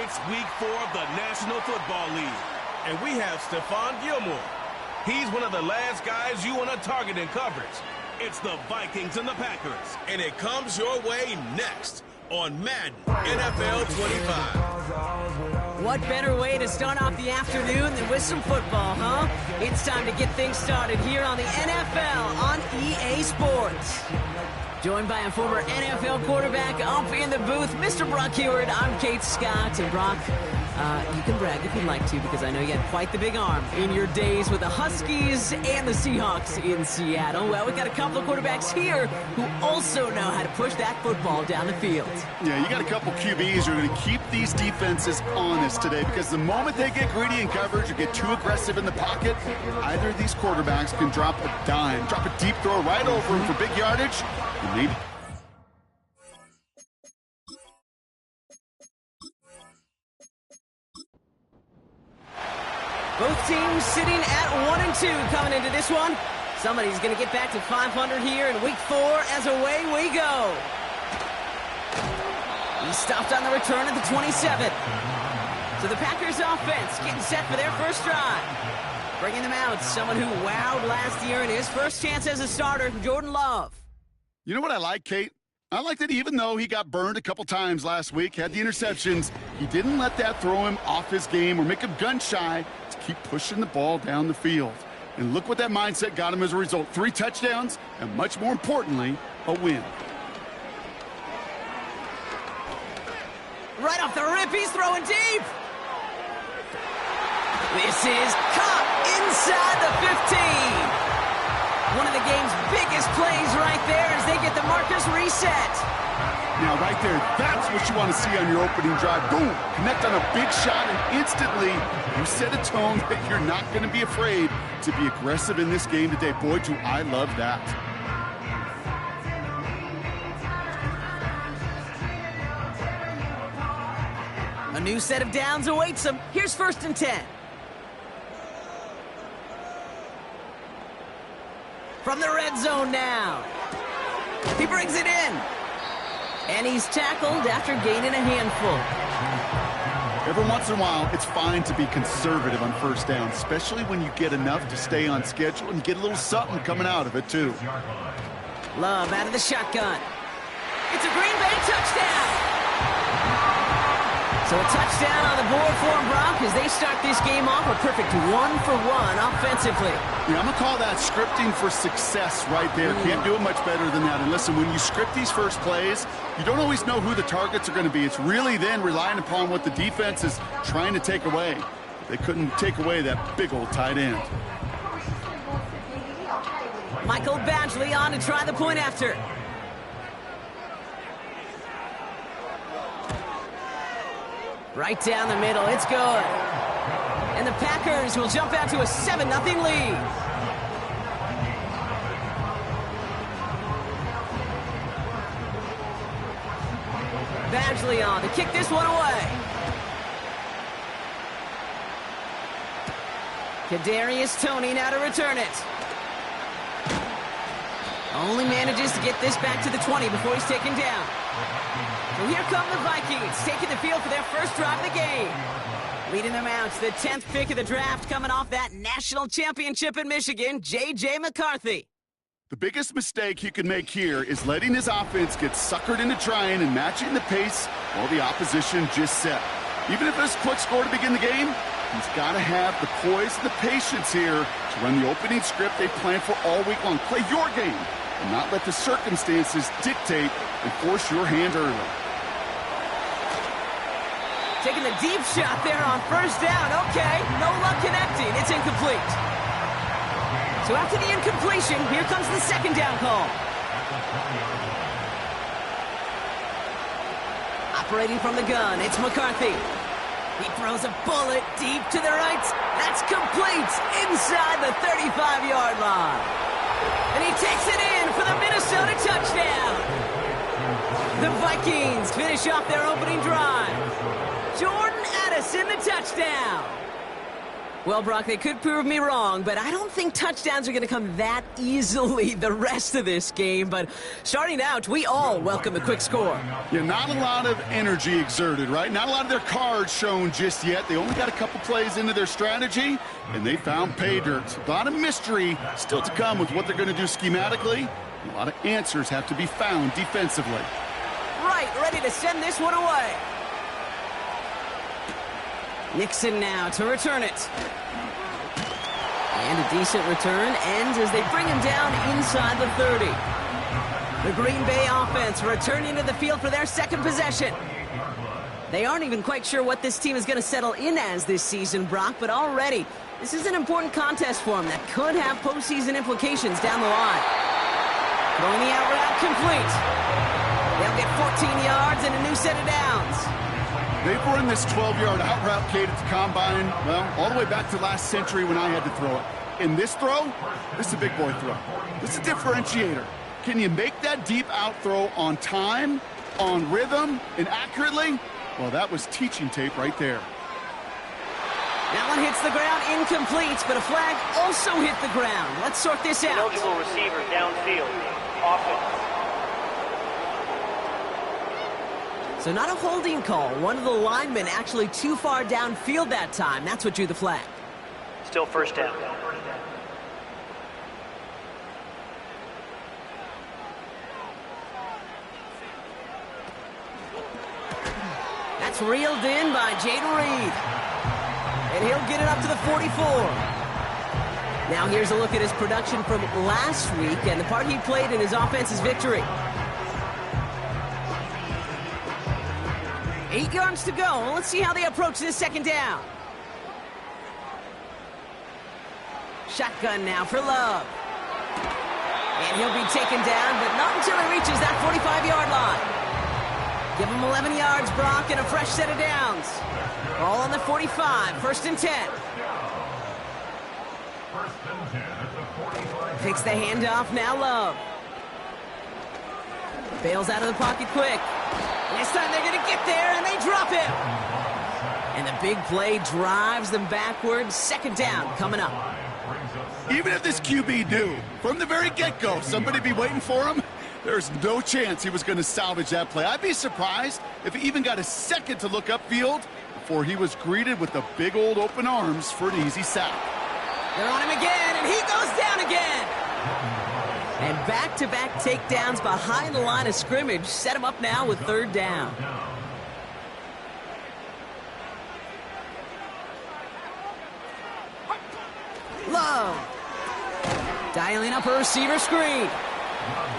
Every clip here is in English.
It's week 4 of the National Football League, and we have Stephon Gilmore. He's one of the last guys you want to target in coverage. It's the Vikings and the Packers, and it comes your way next on Madden NFL 25. What better way to start off the afternoon than with some football, huh? It's time to get things started here on the NFL on EA Sports. Joined by a former NFL quarterback up in the booth, Mr. Brock Heward. I'm Kate Scott. And Brock, you can brag if you'd like to, because I know you had quite the big arm in your days with the Huskies and the Seahawks in Seattle. Well, we got a couple of quarterbacks here who also know how to push that football down the field. Yeah, you got a couple QBs who are going to keep these defenses honest today, because the moment they get greedy in coverage or get too aggressive in the pocket, either of these quarterbacks can drop a dime, drop a deep throw right over him for big yardage, and maybe... Both teams sitting at 1 and 2 coming into this one. Somebody's going to get back to 500 here in week 4 as away we go. He stopped on the return at the 27. So the Packers offense getting set for their first drive. Bringing them out, someone who wowed last year in his first chance as a starter, Jordan Love. You know what I like, Kate? I like that even though he got burned a couple times last week, had the interceptions, he didn't let that throw him off his game or make him gun-shy to keep pushing the ball down the field. And look what that mindset got him as a result. 3 touchdowns, and much more importantly, a win. Right off the rip, he's throwing deep. This is caught inside the 15. One of the game's biggest plays right there as they get the markers reset. Now, right there, that's what you want to see on your opening drive. Boom! Connect on a big shot, and instantly you set a tone that you're not going to be afraid to be aggressive in this game today. Boy, do I love that. A new set of downs awaits them. Here's 1st and 10. From the red zone now. He brings it in. And he's tackled after gaining a handful. Every once in a while, it's fine to be conservative on 1st down, especially when you get enough to stay on schedule and get a little something coming out of it, too. Love out of the shotgun. It's a Green Bay touchdown. So a touchdown on the board for them, Brock, as they start this game off a perfect 1-for-1 offensively. Yeah, I'm going to call that scripting for success right there. Can't do it much better than that. And listen, when you script these first plays, you don't always know who the targets are going to be. It's really then relying upon what the defense is trying to take away. They couldn't take away that big old tight end. Michael Badgley on to try the point after. Right down the middle, it's good. And the Packers will jump out to a 7-0 lead. Badgley on to kick this one away. Kadarius Toney now to return it. Only manages to get this back to the 20 before he's taken down. So here come the Vikings, taking the field for their first drive of the game. Leading them out to the 10th pick of the draft, coming off that national championship in Michigan, J.J. McCarthy. The biggest mistake he could make here is letting his offense get suckered into trying and matching the pace while the opposition just set. Even if it's a quick score to begin the game, he's got to have the poise and the patience here to run the opening script they planned for all week long. Play your game and not let the circumstances dictate and force your hand early. Taking the deep shot there on 1st down. Okay, no luck connecting. It's incomplete. So after the incompletion, here comes the 2nd down call. Operating from the gun, it's McCarthy. He throws a bullet deep to the right. That's complete inside the 35-yard line. And he takes it in for the Minnesota touchdown. The Vikings finish off their opening drive. Jordan Addison, the touchdown. Well, Brock, they could prove me wrong, but I don't think touchdowns are going to come that easily the rest of this game. But starting out, we all welcome the quick score. Yeah, not a lot of energy exerted, right? Not a lot of their cards shown just yet. They only got a couple plays into their strategy, and they found pay dirt. A lot of mystery still to come with what they're going to do schematically. A lot of answers have to be found defensively. Right, ready to send this one away. Nixon now to return it. And a decent return ends as they bring him down inside the 30. The Green Bay offense returning to the field for their second possession. They aren't even quite sure what this team is going to settle in as this season, Brock, but already this is an important contest for them that could have postseason implications down the line. Throwing the out route complete. They'll get 14 yards and a new set of downs. They've run this 12-yard out route, Kate, at the combine, well, all the way back to last century when I had to throw it. In this throw, this is a big boy throw. This is a differentiator. Can you make that deep out throw on time, on rhythm, and accurately? Well, that was teaching tape right there. That one hits the ground incomplete, but a flag also hit the ground. Let's sort this out. Eligible receiver downfield. Offense. So not a holding call. One of the linemen actually too far downfield that time. That's what drew the flag. Still first down. That's reeled in by Jaden Reed. And he'll get it up to the 44. Now here's a look at his production from last week and the part he played in his offense's victory. 8 yards to go. Let's see how they approach this second down. Shotgun now for Love. And he'll be taken down, but not until he reaches that 45-yard line. Give him 11 yards, Brock, and a fresh set of downs. All on the 45, 1st and 10. Takes the handoff, now Love. Bails out of the pocket quick. This time they're going to get there, and they drop him. And the big play drives them backwards. Second down coming up. Even if this QB knew from the very get-go somebody be waiting for him, there's no chance he was going to salvage that play. I'd be surprised if he even got a second to look upfield before he was greeted with the big old open arms for an easy sack. They're on him again, and he goes down again. And back-to-back takedowns behind the line of scrimmage set him up now with 3rd down. Love. Dialing up a receiver screen.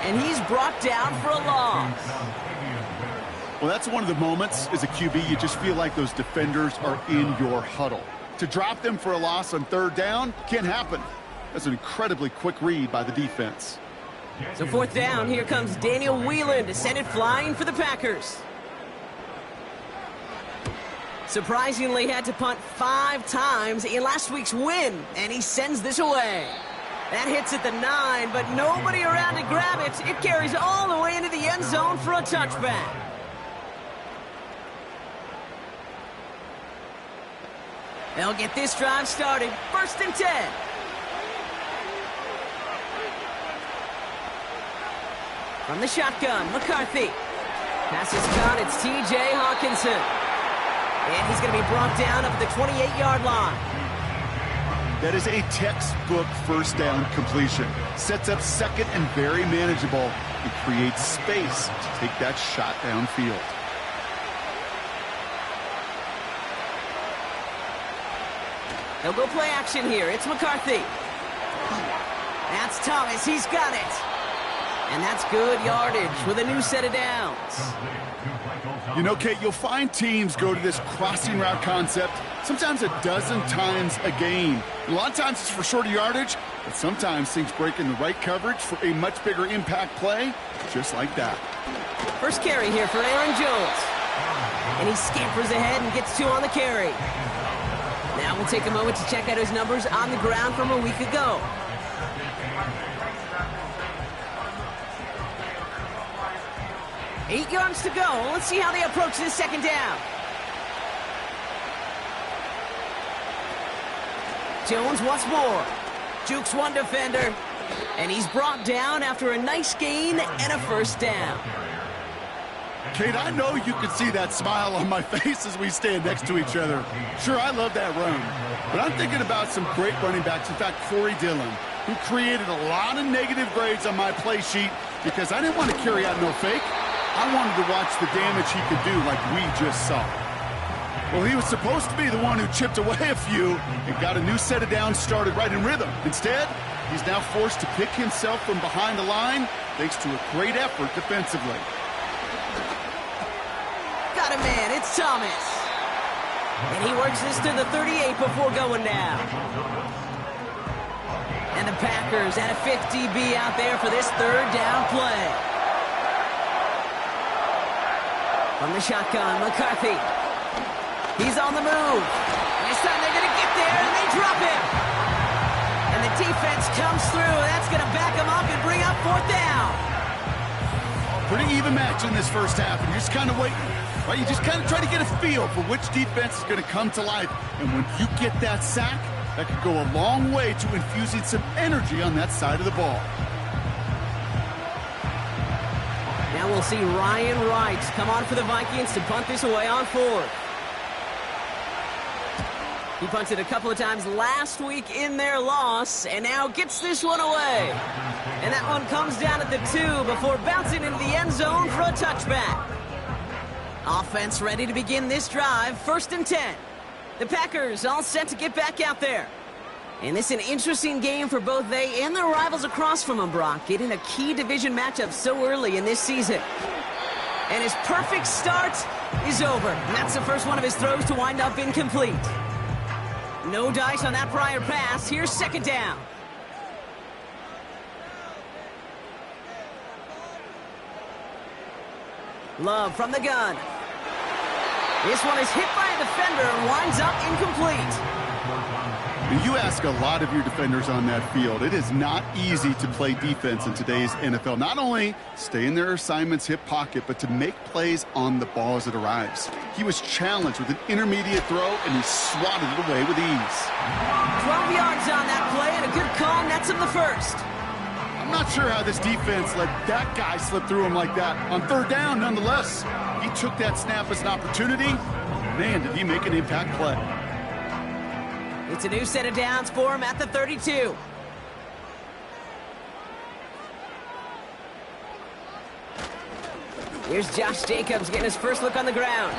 And he's brought down for a loss. Well, that's one of the moments as a QB you just feel like those defenders are in your huddle. To drop them for a loss on 3rd down can't happen. That's an incredibly quick read by the defense. So 4th down, here comes Daniel Whelan to send it flying for the Packers. Surprisingly had to punt 5 times in last week's win, and he sends this away. That hits at the 9, but nobody around to grab it. It carries all the way into the end zone for a touchback. They'll get this drive started. 1st and 10. From the shotgun, McCarthy. Pass is caught, it's T.J. Hawkinson. And he's going to be brought down up at the 28-yard line. That is a textbook 1st down completion. Sets up second and very manageable. It creates space to take that shot downfield. They'll go play action here. It's McCarthy. That's Thomas. He's got it. And that's good yardage with a new set of downs. You know, Kate, you'll find teams go to this crossing route concept sometimes a dozen times a game. A lot of times it's for shorter yardage, but sometimes things break in the right coverage for a much bigger impact play, just like that. First carry here for Aaron Jones. And he scampers ahead and gets 2 on the carry. Now we'll take a moment to check out his numbers on the ground from a week ago. Eight yards to go. Let's see how they approach this second down. Jones once more. Jukes one defender. And he's brought down after a nice gain and a first down. Kate, I know you can see that smile on my face as we stand next to each other. Sure, I love that run. But I'm thinking about some great running backs. In fact, Corey Dillon, who created a lot of negative grades on my play sheet because I didn't want to carry out no fake. I wanted to watch the damage he could do like we just saw. Well, he was supposed to be the one who chipped away a few and got a new set of downs started right in rhythm. Instead, he's now forced to pick himself from behind the line thanks to a great effort defensively. Got a man, it's Thomas. And he works this to the 38 before going down. And the Packers at a 50B out there for this third down play. From the shotgun, McCarthy. He's on the move. This time they're going to get there, and they drop him. And the defense comes through. That's going to back him up and bring up fourth down. Pretty even match in this first half, and you're just kind of waiting. Right, you just kind of try to get a feel for which defense is going to come to life. And when you get that sack, that could go a long way to infusing some energy on that side of the ball. Now we'll see Ryan Wright come on for the Vikings to punt this away on fourth. He punted a couple of times last week in their loss, and now gets this one away. And that one comes down at the 2 before bouncing into the end zone for a touchback. Offense ready to begin this drive, 1st and 10. The Packers all set to get back out there. And this is an interesting game for both they and their rivals across from them, Brock, getting a key division matchup so early in this season. And his perfect start is over. And that's the first one of his throws to wind up incomplete. No dice on that prior pass. Here's 2nd down. Love from the gun. This one is hit by a defender and winds up incomplete. You ask a lot of your defenders on that field. It is not easy to play defense in today's NFL. Not only stay in their assignment's hip pocket, but to make plays on the ball as it arrives. He was challenged with an intermediate throw, and he swatted it away with ease. 12 yards on that play, and a good call nets him the first. I'm not sure how this defense let that guy slip through him like that. On 3rd down, nonetheless, he took that snap as an opportunity. Man, did he make an impact play. It's a new set of downs for him at the 32. Here's Josh Jacobs getting his first look on the ground.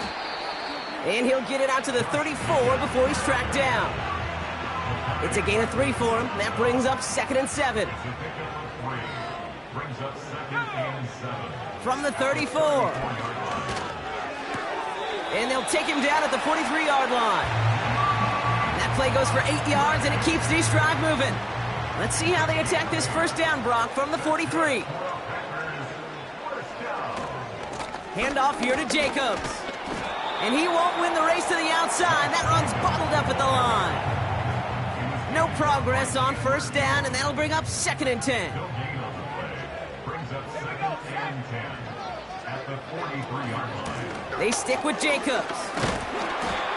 And he'll get it out to the 34 before he's tracked down. It's a gain of 3 for him. That brings up 2nd and 7. From the 34. And they'll take him down at the 43-yard line. That play goes for 8 yards, and it keeps this drive moving. Let's see how they attack this first down, Brock, from the 43. Handoff here to Jacobs. And he won't win the race to the outside. That run's bottled up at the line. No progress on 1st down, and that'll bring up 2nd and 10. They stick with Jacobs.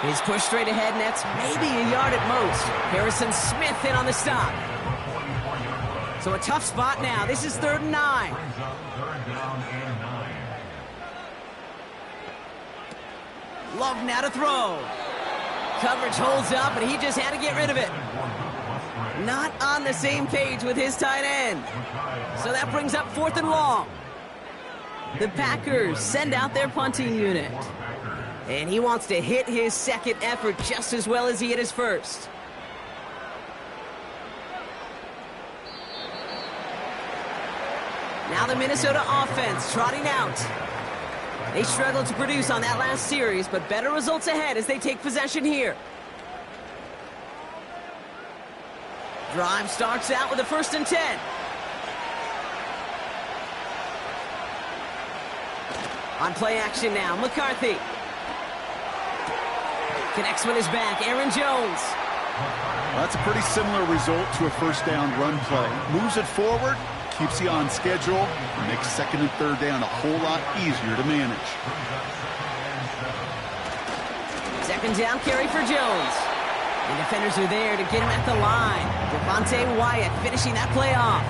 He's pushed straight ahead, nets maybe a yard at most. Harrison Smith in on the stop. So a tough spot now. This is 3rd and 9. Love now to throw. Coverage holds up, and he just had to get rid of it. Not on the same page with his tight end. So that brings up 4th and long. The Packers send out their punting unit. And he wants to hit his 2nd effort just as well as he hit his 1st. Now the Minnesota offense trotting out. They struggled to produce on that last series, but better results ahead as they take possession here. Drive starts out with a 1st and 10. On play action now, McCarthy. Connects with his back, Aaron Jones. Well, that's a pretty similar result to a 1st down run play. Moves it forward, keeps you on schedule, and makes 2nd and 3rd down a whole lot easier to manage. 2nd down carry for Jones. The defenders are there to get him at the line. Devontae Wyatt finishing that play off.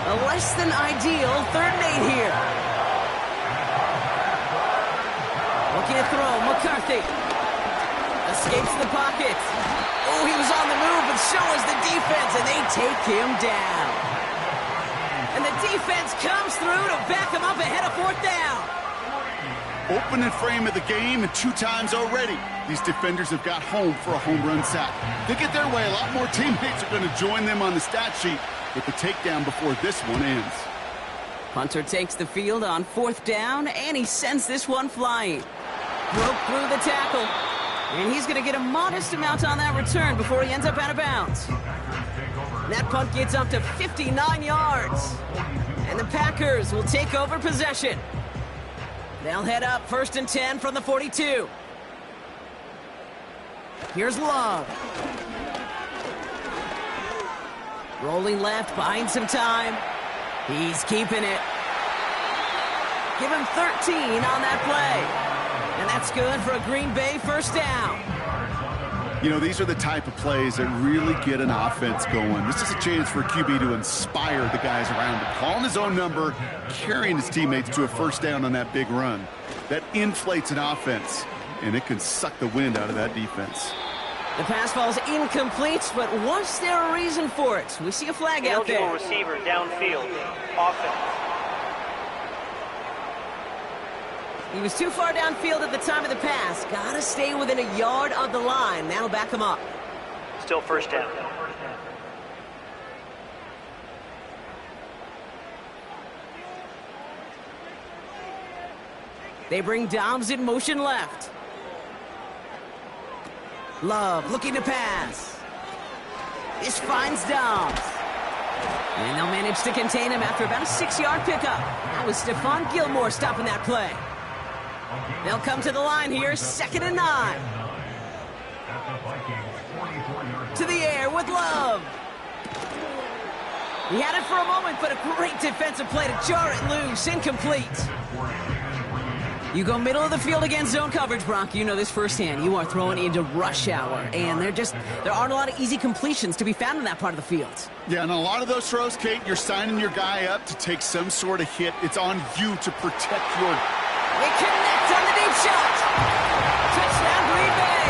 A less than ideal 3rd and 8 here. Looking to throw, McCarthy. Escapes the pocket. Oh, he was on the move, but so was the defense, and they take him down. And the defense comes through to back him up ahead of 4th down. Opening frame of the game, and 2 times already, these defenders have got home for a home run sack. They get their way, a lot more teammates are going to join them on the stat sheet with the takedown before this one ends. Punter takes the field on 4th down, and he sends this one flying. Broke through the tackle, and he's going to get a modest amount on that return before he ends up out of bounds. That punt gets up to 59 yards, and the Packers will take over possession. They'll head up 1st and 10 from the 42. Here's Love. Rolling left, buying some time. He's keeping it. Give him 13 on that play. And that's good for a Green Bay 1st down. You know, these are the type of plays that really get an offense going. This is a chance for a QB to inspire the guys around him. Calling his own number, carrying his teammates to a 1st down on that big run. That inflates an offense, and it can suck the wind out of that defense. The pass falls incomplete, but was there a reason for it? We see a flag out there. Eligible receiver downfield. Offense. He was too far downfield at the time of the pass. Gotta stay within a yard of the line. That'll back him up. Still 1st down. They bring Dobbs in motion left. Love looking to pass. This finds Dobbs. And they'll manage to contain him after about a 6-yard pickup. That was Stephon Gilmore stopping that play. They'll come to the line here, 2nd and 9. To the air with Love. He had it for a moment, but a great defensive play to jar it loose. Incomplete. You go middle of the field against zone coverage, Brock. You know this firsthand. You are throwing into rush hour, and there aren't a lot of easy completions to be found in that part of the field. Yeah, and a lot of those throws, Kate, you're signing your guy up to take some sort of hit. It's on you to protect your... They connect on the deep shot. Touchdown, Green Bay.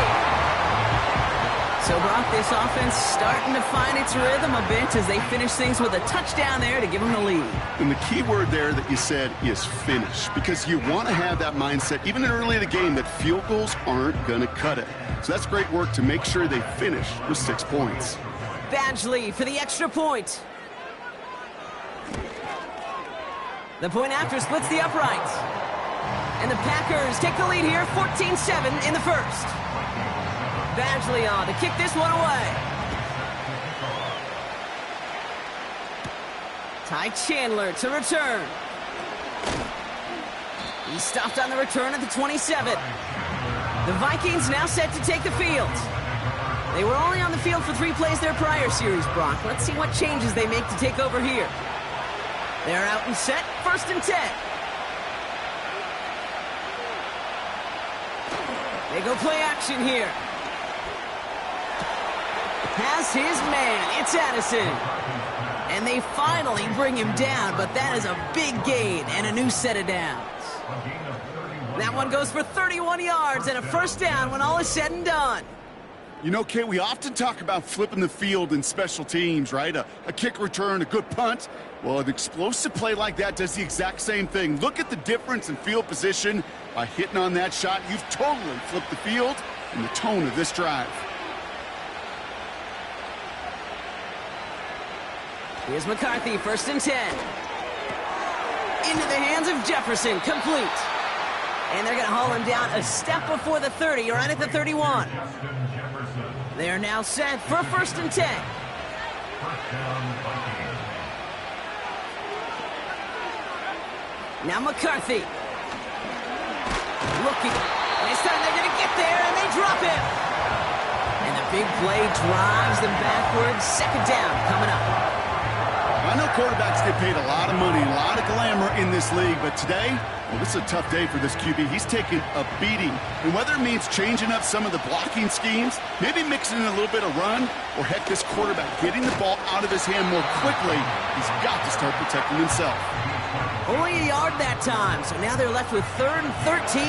So, Brock, this offense starting to find its rhythm a bit as they finish things with a touchdown there to give them the lead. And the key word there that you said is finish, because you want to have that mindset, even early in the game, that field goals aren't going to cut it. So that's great work to make sure they finish with 6 points. Badgley for the extra point. The point after splits the uprights. And the Packers take the lead here, 14-7 in the 1st. Badgley on to kick this one away. Ty Chandler to return. He stopped on the return at the 27. The Vikings now set to take the field. They were only on the field for 3 plays their prior series, Brock. Let's see what changes they make to take over here. They're out and set, 1st and 10. They go play action here. Has his man, it's Addison. And they finally bring him down, but that is a big gain and a new set of downs. That one goes for 31 yards and a 1st down when all is said and done. You know, Kate, we often talk about flipping the field in special teams, right? A kick return, a good punt. Well, an explosive play like that does the exact same thing. Look at the difference in field position. By hitting on that shot, you've totally flipped the field and the tone of this drive. Here's McCarthy, 1st and 10. Into the hands of Jefferson, complete. And they're going to haul him down a step before the 30, right at the 31. They are now set for 1st and 10. Now McCarthy. Looking. This time they're going to get there, and they drop him. And the big play drives them backwards. 2nd down coming up. I know quarterbacks get paid a lot of money, a lot of glamour in this league, but today, well, this is a tough day for this QB. He's taking a beating. And whether it means changing up some of the blocking schemes, maybe mixing in a little bit of run, or heck, this quarterback getting the ball out of his hand more quickly, he's got to start protecting himself. Only a yard that time, so now they're left with 3rd and 13.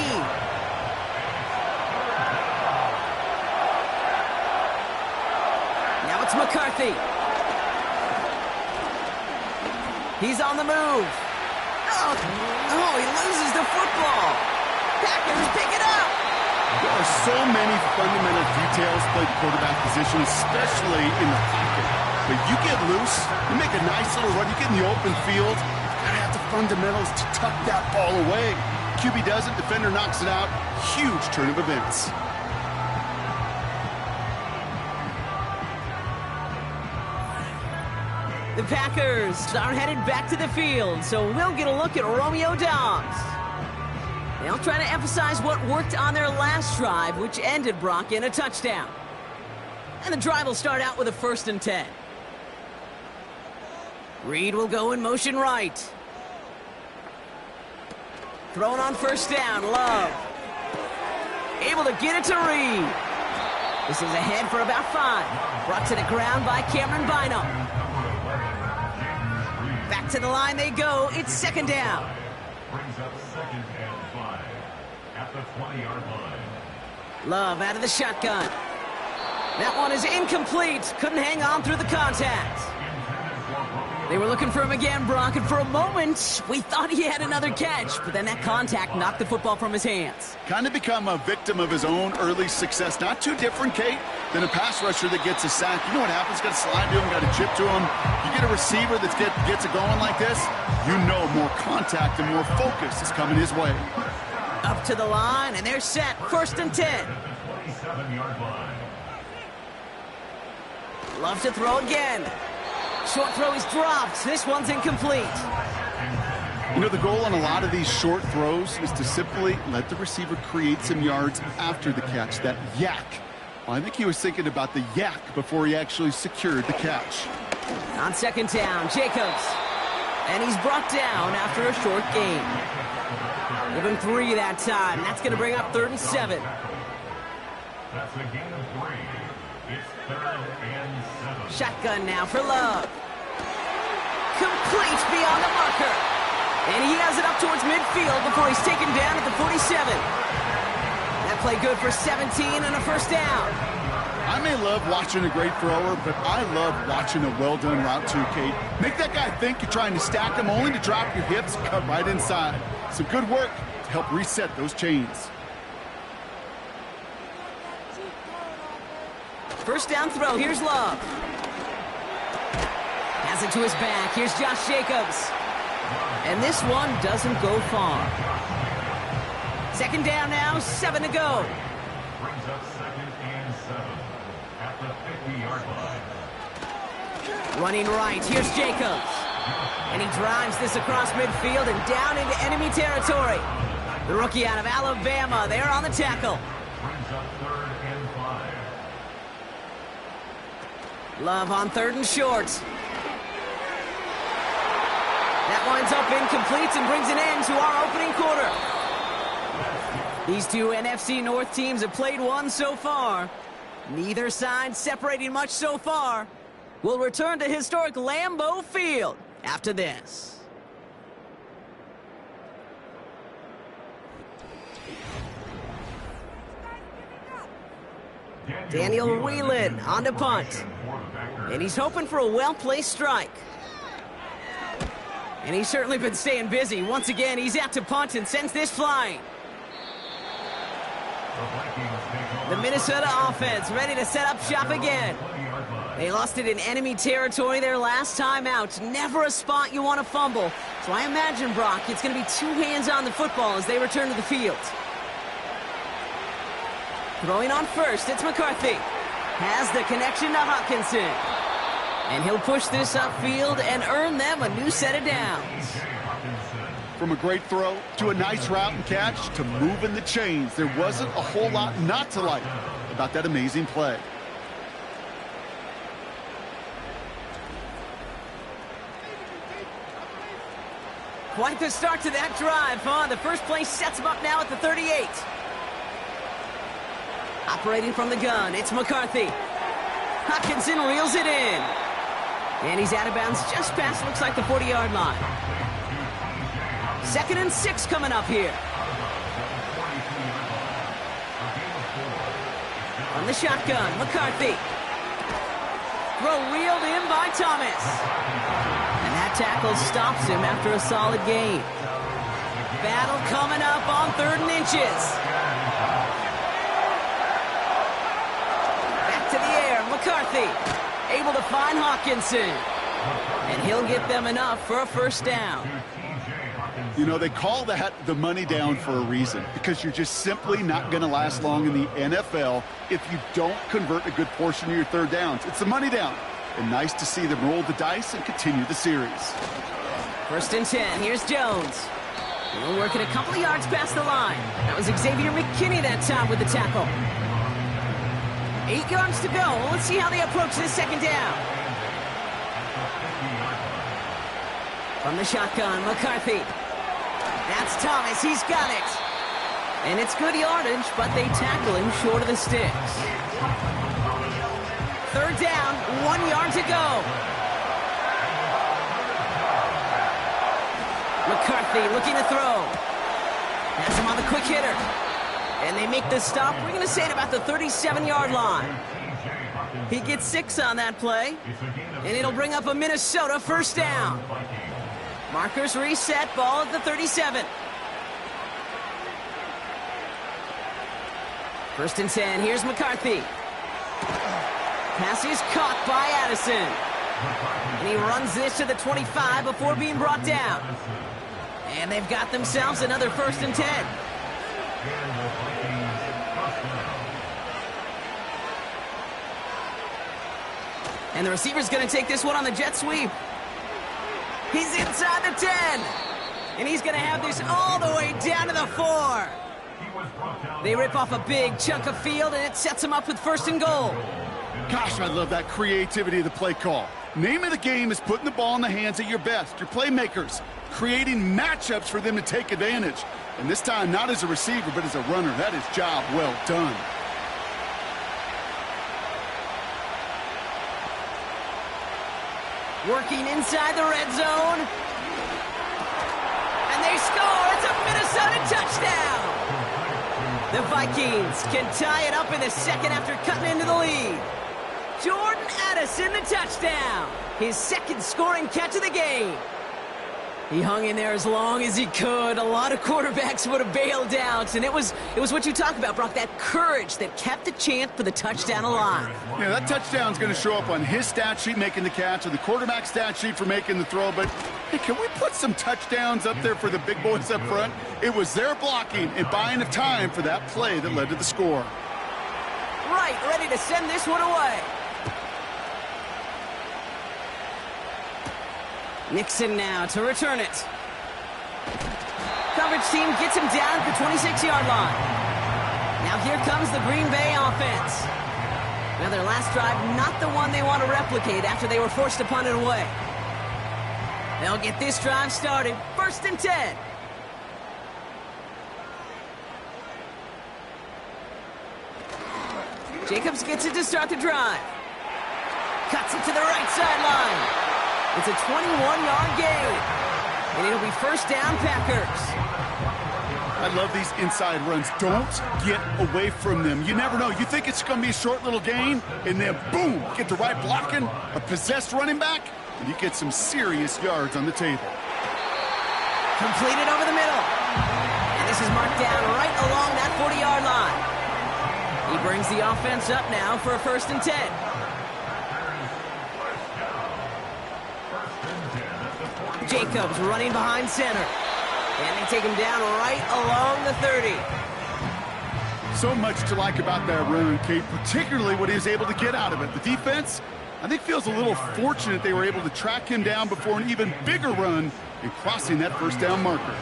Now it's McCarthy. He's on the move. Oh, he loses the football. Packers pick it up. There are so many fundamental details played the quarterback position, especially in the pocket. But you get loose, you make a nice little run, you get in the open field, you gotta have the fundamentals to tuck that ball away. QB doesn't, defender knocks it out. Huge turn of events. The Packers are headed back to the field, so we'll get a look at Romeo Doubs. They'll try to emphasize what worked on their last drive, which ended, Brock, in a touchdown. And the drive will start out with a 1st and 10. Reed will go in motion right. Thrown on 1st down, Love. Able to get it to Reed. This is ahead for about 5. Brought to the ground by Cameron Bynum. Back to the line they go. It's 2nd down. Brings up 2nd and 5 at the 20-yard line. Love out of the shotgun. That one is incomplete. Couldn't hang on through the contact. They were looking for him again, Brock, and for a moment, we thought he had another catch, but then that contact knocked the football from his hands. Kind of become a victim of his own early success. Not too different, Kate, than a pass rusher that gets a sack. You know what happens? Got to slide to him, got to chip to him. You get a receiver that gets it going like this, you know more contact and more focus is coming his way. Up to the line, and they're set. 1st and 10. Love to throw again. Short throw is dropped. This one's incomplete. You know, the goal on a lot of these short throws is to simply let the receiver create some yards after the catch, that yak. Well, I think he was thinking about the yak before he actually secured the catch. On 2nd down, Jacobs. And he's brought down after a short gain. Give him 3 that time. That's going to bring up 3rd and 7. That's a gain of 3. It's 3rd and 7. Shotgun now for Love. Complete beyond the marker. And he has it up towards midfield before he's taken down at the 47. That play good for 17 and a 1st down. I may love watching a great thrower, but I love watching a well-done route too, Kate. Make that guy think you're trying to stack him, only to drop your hips and cut right inside. Some good work to help reset those chains. 1st down throw. Here's Love. Has it to his back. Here's Josh Jacobs. And this one doesn't go far. 2nd down now, 7 to go. Brings up 2nd and 7 at the 50-yard line. Running right. Here's Jacobs. And he drives this across midfield and down into enemy territory. The rookie out of Alabama there on the tackle. Brings up 3rd and 5. Love on 3rd and short. That winds up incomplete and brings an end to our opening quarter. These two NFC North teams have played one so far. Neither side separating much so far. We'll return to historic Lambeau Field after this. Daniel Whelan on to punt. And he's hoping for a well-placed strike. And he's certainly been staying busy. Once again, he's out to punt and sends this flying. The Minnesota offense ready to set up shop again. They lost it in enemy territory their last time out. Never a spot you want to fumble. So I imagine, Brock, it's going to be 2 hands on the football as they return to the field. Throwing on 1st, it's McCarthy. Has the connection to Hawkinson. And he'll push this upfield and earn them a new set of downs. From a great throw to a nice route and catch to moving the chains, there wasn't a whole lot not to like about that amazing play. Quite the start to that drive, huh? The first play sets him up now at the 38. Operating from the gun, it's McCarthy. Hopkinson reels it in. And he's out of bounds just past, looks like, the 40-yard line. 2nd and 6 coming up here. On the shotgun, McCarthy. Throw reeled in by Thomas. And that tackle stops him after a solid gain. Battle coming up on 3rd and inches. Back to the air, McCarthy. Able to find Hawkinson. And he'll get them enough for a first down. You know, they call that the money down for a reason, because you're just simply not going to last long in the NFL if you don't convert a good portion of your 3rd downs. It's the money down. And nice to see them roll the dice and continue the series. 1st and 10. Here's Jones. We're working a couple of yards past the line. That was Xavier McKinney that time with the tackle. 8 yards to go. Let's see how they approach this 2nd down. From the shotgun, McCarthy. That's Thomas. He's got it. And it's good yardage, but they tackle him short of the sticks. 3rd down, 1 yard to go. McCarthy looking to throw. Has him on the quick hitter. And they make the stop, we're going to say, at about the 37-yard line. He gets 6 on that play. And it'll bring up a Minnesota 1st down. Markers reset, ball at the 37. 1st and 10, here's McCarthy. Pass is caught by Addison. And he runs this to the 25 before being brought down. And they've got themselves another 1st and 10. And the receiver's going to take this one on the jet sweep. He's inside the 10. And he's going to have this all the way down to the 4. They rip off a big chunk of field, and it sets them up with 1st and goal. Gosh, I love that creativity of the play call. Name of the game is putting the ball in the hands of your best, your playmakers, creating matchups for them to take advantage. And this time, not as a receiver, but as a runner. That is job well done. Working inside the red zone. And they score. It's a Minnesota touchdown. The Vikings can tie it up in the 2nd after cutting into the lead. Jordan Addison, the touchdown. His 2nd scoring catch of the game. He hung in there as long as he could. A lot of quarterbacks would have bailed out. And it was what you talk about, Brock, that courage that kept the chance for the touchdown alive. Yeah, that touchdown's going to show up on his stat sheet making the catch, or the quarterback's stat sheet for making the throw. But, hey, can we put some touchdowns up there for the big boys up front? It was their blocking and buying of time for that play that led to the score. Right, ready to send this one away. Nixon now to return it. Coverage team gets him down at the 26-yard line. Now here comes the Green Bay offense. Now their last drive, not the one they want to replicate after they were forced to punt it away. They'll get this drive started. 1st and 10. Jacobs gets it to start the drive. Cuts it to the right sideline. It's a 21-yard gain. And it'll be 1st down, Packers. I love these inside runs. Don't get away from them. You never know. You think it's going to be a short little gain, and then boom, get the right blocking, a possessed running back, and you get some serious yards on the table. Completed over the middle. And this is marked down right along that 40-yard line. He brings the offense up now for a 1st and 10. Jacobs running behind center. And they take him down right along the 30. So much to like about that run, Kate, particularly what he was able to get out of it. The defense, I think, feels a little fortunate they were able to track him down before an even bigger run in crossing that 1st down marker.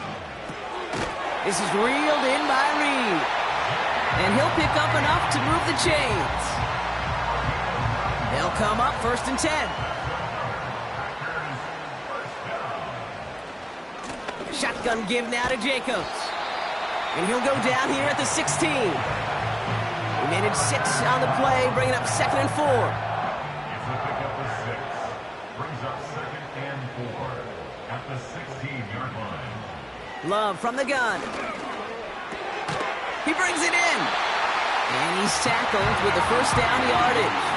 This is reeled in by Reed. And he'll pick up enough to move the chains. They'll come up 1st and 10. Shotgun give now to Jacobs. And he'll go down here at the 16. He made it 6 on the play, bringing up 2nd and 4. It's a pickup of 6. Brings up 2nd and 4 at the 16-yard line. Love from the gun. He brings it in. And he's tackled with the first down yardage.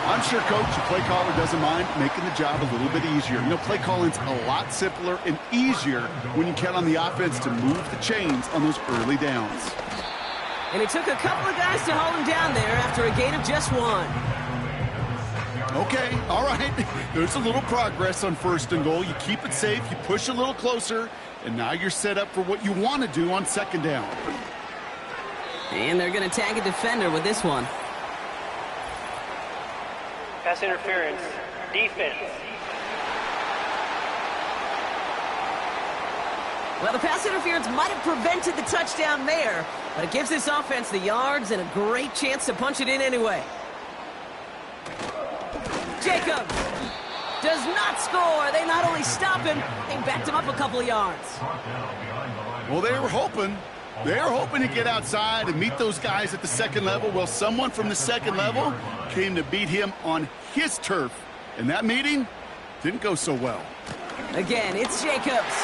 I'm sure, Coach, the play caller doesn't mind making the job a little bit easier. You know, play calling's a lot simpler and easier when you count on the offense to move the chains on those early downs. And it took a couple of guys to hold him down there after a gain of just 1. Okay, all right. There's a little progress on 1st and goal. You keep it safe, you push a little closer, and now you're set up for what you want to do on 2nd down. And they're going to tag a defender with this one. Pass interference. Defense. Well, the pass interference might have prevented the touchdown there, but it gives this offense the yards and a great chance to punch it in anyway. Jacobs does not score. They not only stop him, they backed him up a couple of yards. Well, they were hoping. They were hoping to get outside and meet those guys at the 2nd level. Well, someone from the 2nd level came to beat him on his turf. And that meeting didn't go so well. Again, it's Jacobs.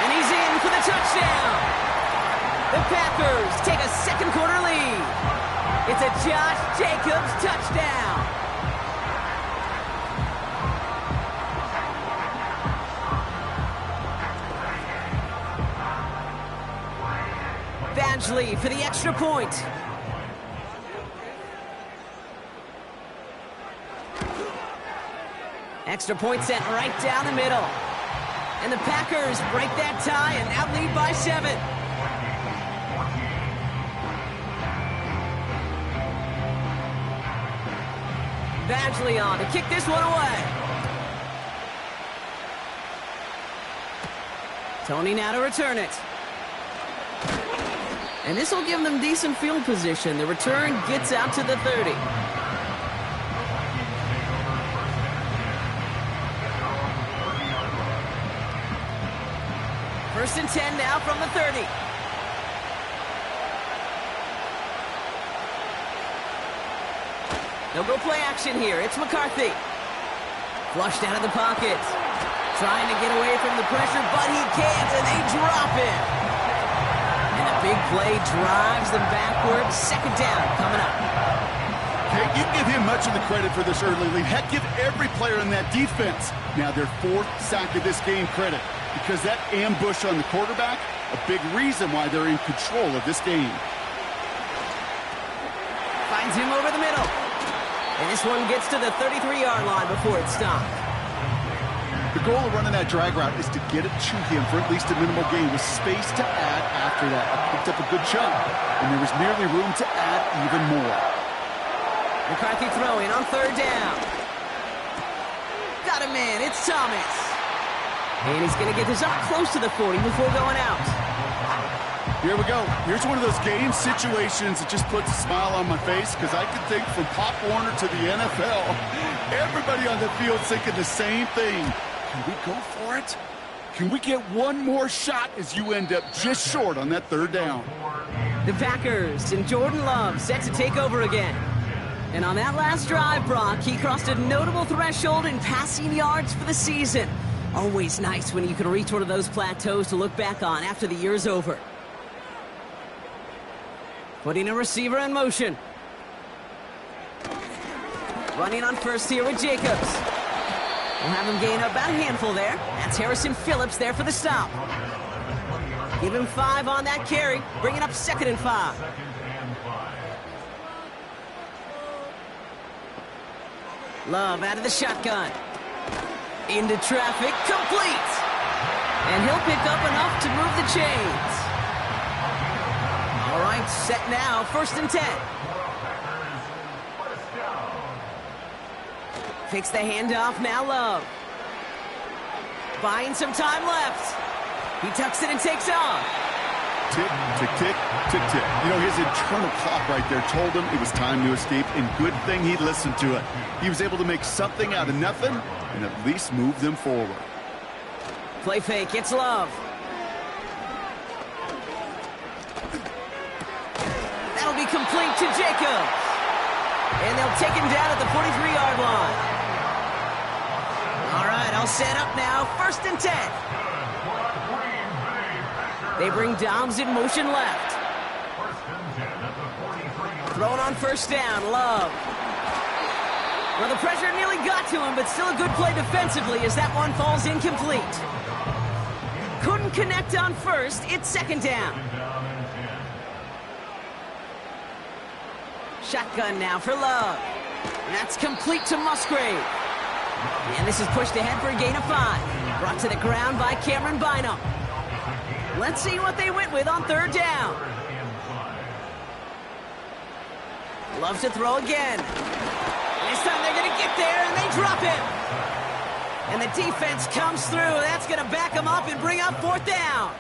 And he's in for the touchdown. The Packers take a 2nd quarter lead. It's a Josh Jacobs touchdown. Badgley for the extra point. Extra point sent right down the middle. And the Packers break that tie and now lead by 7. Badgley on to kick this one away. Tony now to return it. And this will give them decent field position. The return gets out to the 30. First and 10 now from the 30. They'll go play action here. It's McCarthy. Flushed out of the pocket. Trying to get away from the pressure, but he can't, and they drop it. And a big play drives them backwards. 2nd down coming up. Hey, you give him much of the credit for this early lead. Heck, give every player in that defense now their 4th sack of this game credit. Because that ambush on the quarterback, a big reason why they're in control of this game. Finds him over the middle. And this one gets to the 33-yard line before it's stopped. The goal of running that drag route is to get it to him for at least a minimal gain with space to add after that. I picked up a good chunk, and there was nearly room to add even more. McCarthy throwing on 3rd down. Got him in. It's Thomas. And he's going to get this up close to the 40 before going out. Here we go. Here's one of those game situations that just puts a smile on my face because I can think from Pop Warner to the NFL, everybody on the field thinking the same thing. Can we go for it? Can we get one more shot as you end up just short on that 3rd down? The Packers and Jordan Love set to take over again. And on that last drive, Brock, he crossed a notable threshold in passing yards for the season. Always nice when you can reach one of those plateaus to look back on after the year's over. Putting a receiver in motion. Running on first here with Jacobs. We'll have him gain about a handful there. That's Harrison Phillips there for the stop. Give him 5 on that carry, bringing up 2nd and 5. Love out of the shotgun. Into traffic, complete. And he'll pick up enough to move the chains. All right, set now, 1st and 10. Takes the handoff, now Love. Buying some time left. He tucks it and takes off. Tick, tick, tick, tick, tick. You know, his internal clock right there told him it was time to escape, and good thing he listened to it. He was able to make something out of nothing and at least move them forward. Play fake, it's Love. That'll be complete to Jacobs. And they'll take him down at the 43-yard line. All right, all set up now. 1st and 10. They bring Dobbs in motion left. Thrown on 1st down, Love. Well, the pressure nearly got to him, but still a good play defensively as that one falls incomplete. Couldn't connect on 1st. It's 2nd down. Shotgun now for Love. And that's complete to Musgrave. And this is pushed ahead for a gain of 5. Brought to the ground by Cameron Bynum. Let's see what they went with on 3rd down. Love to throw again. This time they're going to get there, and they drop it. And the defense comes through. That's going to back them up and bring up 4th down.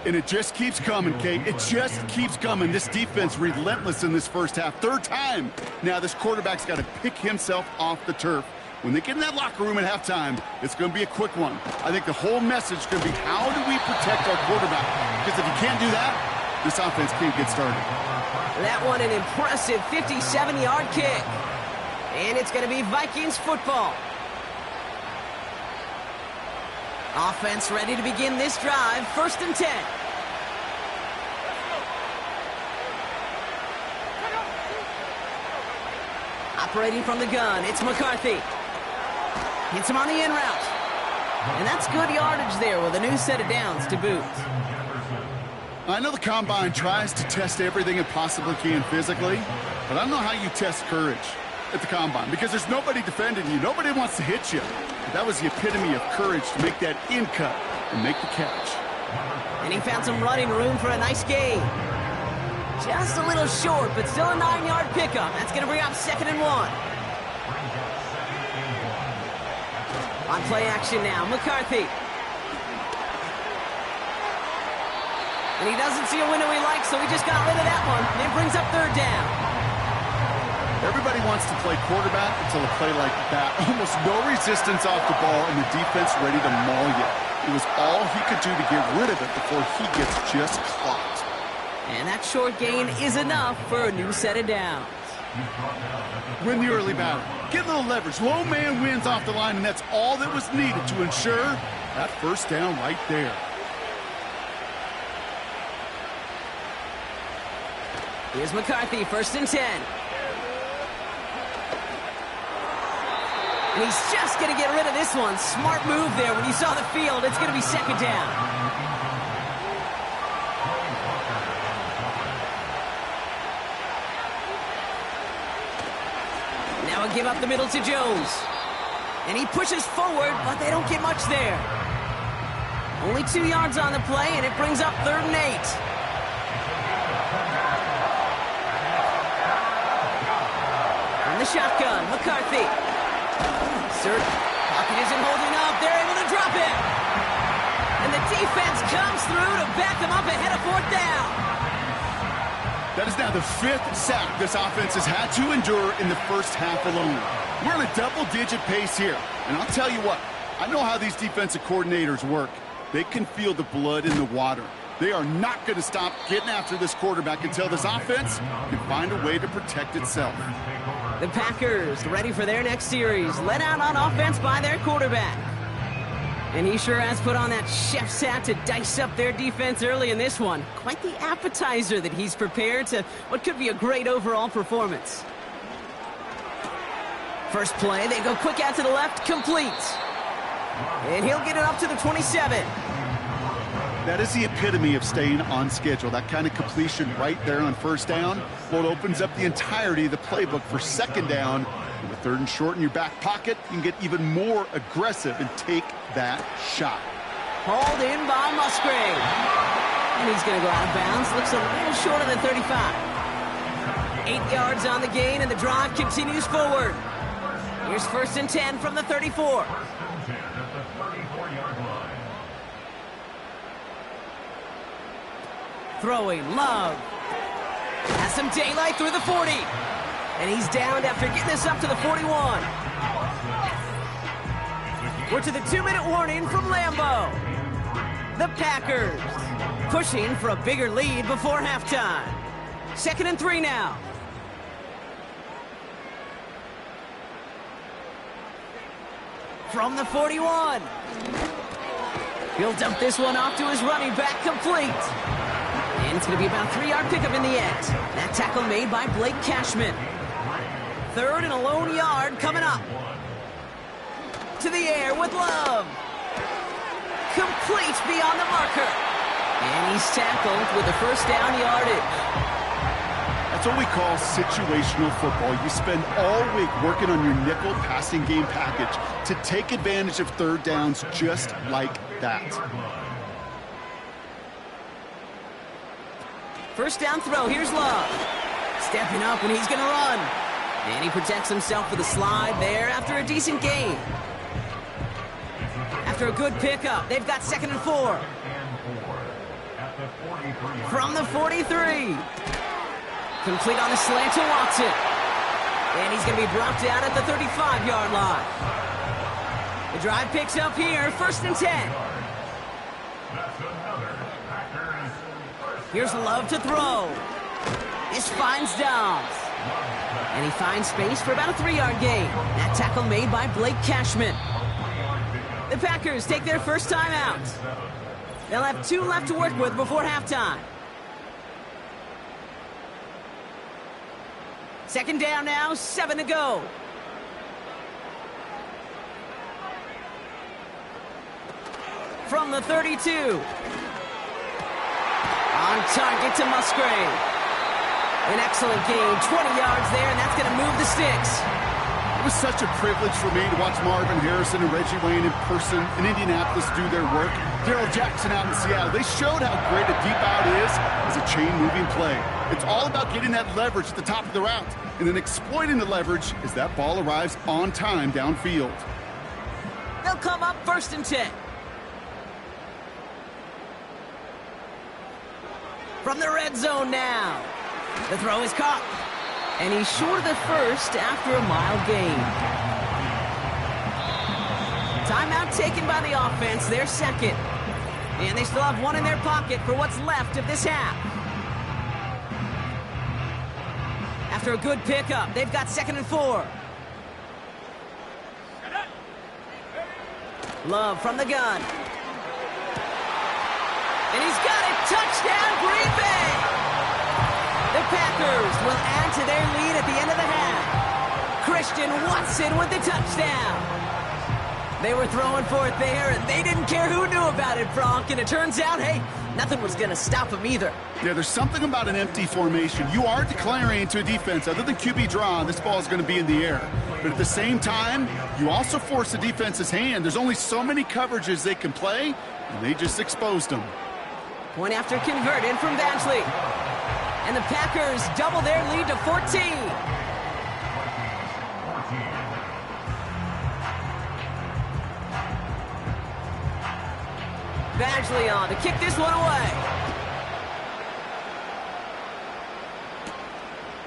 And it just keeps coming, Kate. It just keeps coming. This defense relentless in this first half. 3rd time. Now this quarterback's got to pick himself off the turf. When they get in that locker room at halftime, it's going to be a quick one. I think the whole message is going to be, how do we protect our quarterback? Because if you can't do that, this offense can't get started. That one an impressive 57-yard kick. And it's going to be Vikings football. Offense ready to begin this drive. 1st and 10. Operating from the gun, it's McCarthy. Hits him on the in route. And that's good yardage there with a new set of downs to boot. I know the Combine tries to test everything it possibly can physically, but I don't know how you test courage at the Combine because there's nobody defending you. Nobody wants to hit you. But that was the epitome of courage to make that in cut and make the catch. And he found some running room for a nice gain. Just a little short, but still a 9-yard pickup. That's going to bring up 2nd and 1. On play action now, McCarthy. And he doesn't see a window he likes, so he just got rid of that one. And it brings up 3rd down. Everybody wants to play quarterback until a play like that. Almost no resistance off the ball, and the defense ready to maul you. It was all he could do to get rid of it before he gets just clocked. And that short gain is enough for a new set of downs. Win the early battle. Get a little leverage. Low man wins off the line, and that's all that was needed to ensure that 1st down right there. Here's McCarthy, 1st and 10. And he's just going to get rid of this one. Smart move there. When you saw the field, it's going to be 2nd down. Now a give up the middle to Jones. And he pushes forward, but they don't get much there. Only 2 yards on the play, and it brings up 3rd and 8. The shotgun, McCarthy. Pocket isn't holding up. They're able to drop it. And the defense comes through to back them up ahead of 4th down. That is now the 5th sack this offense has had to endure in the first half alone. We're on a double-digit pace here. And I'll tell you what, I know how these defensive coordinators work. They can feel the blood in the water. They are not going to stop getting after this quarterback until this offense can find a way to protect itself. The Packers ready for their next series, led out on offense by their quarterback. And he sure has put on that chef's hat to dice up their defense early in this one. Quite the appetizer that he's prepared to what could be a great overall performance. First play, they go quick out to the left, complete. And he'll get it up to the 27. That is the epitome of staying on schedule. That kind of completion right there on 1st down. Well, it opens up the entirety of the playbook for 2nd down. With 3rd and short in your back pocket, you can get even more aggressive and take that shot. Hauled in by Musgrave. And he's going to go out of bounds. Looks a little short of the 35. 8 yards on the gain, and the drive continues forward. Here's 1st and 10 from the 34. Throwing, Love. Has some daylight through the 40. And he's downed after getting this up to the 41. We're to the 2-minute warning from Lambeau. The Packers pushing for a bigger lead before halftime. 2nd and 3 now. From the 41. He'll dump this one off to his running back, complete. And it's going to be about a 3-yard pickup in the end. That tackle made by Blake Cashman. 3rd and a lone yard coming up. To the air with Love. Complete beyond the marker. And he's tackled with the first down yardage. That's what we call situational football. You spend all week working on your nickel passing game package to take advantage of 3rd downs just like that. 1st down throw. Here's Love. Stepping up and he's going to run. And he protects himself with a slide there after a decent gain. After a good pickup, they've got 2nd and 4. From the 43. Complete on the slant to Watson. And he's going to be brought down at the 35-yard line. The drive picks up here, 1st and 10. Here's Love to throw. This finds Dobbs. And he finds space for about a 3-yard gain. That tackle made by Blake Cashman. The Packers take their first time out. They'll have 2 left to work with before halftime. 2nd down now, 7 to go. From the 32. On target to Musgrave. An excellent gain, 20 yards there, and that's going to move the sticks. It was such a privilege for me to watch Marvin Harrison and Reggie Wayne in person in Indianapolis do their work. Darrell Jackson out in Seattle. They showed how great a deep out is as a chain-moving play. It's all about getting that leverage at the top of the route and then exploiting the leverage as that ball arrives on time downfield. They'll come up 1st and 10. From the red zone now. The throw is caught. And he's short of the first after a mild gain. Timeout taken by the offense, their 2nd. And they still have 1 in their pocket for what's left of this half. After a good pickup, they've got 2nd and 4. Love from the gun. And he's got it. Touchdown, Green Bay! The Packers will add to their lead at the end of the half. Christian Watson with the touchdown. They were throwing for it there, and they didn't care who knew about it, Bronk. And it turns out, hey, nothing was going to stop them either. Yeah, there's something about an empty formation. You are declaring to a defense, other than QB draw, this ball is going to be in the air. But at the same time, you also force the defense's hand. There's only so many coverages they can play, and they just exposed them. Point after converted from Badgley. And the Packers double their lead to 14. Badgley on to kick this one away.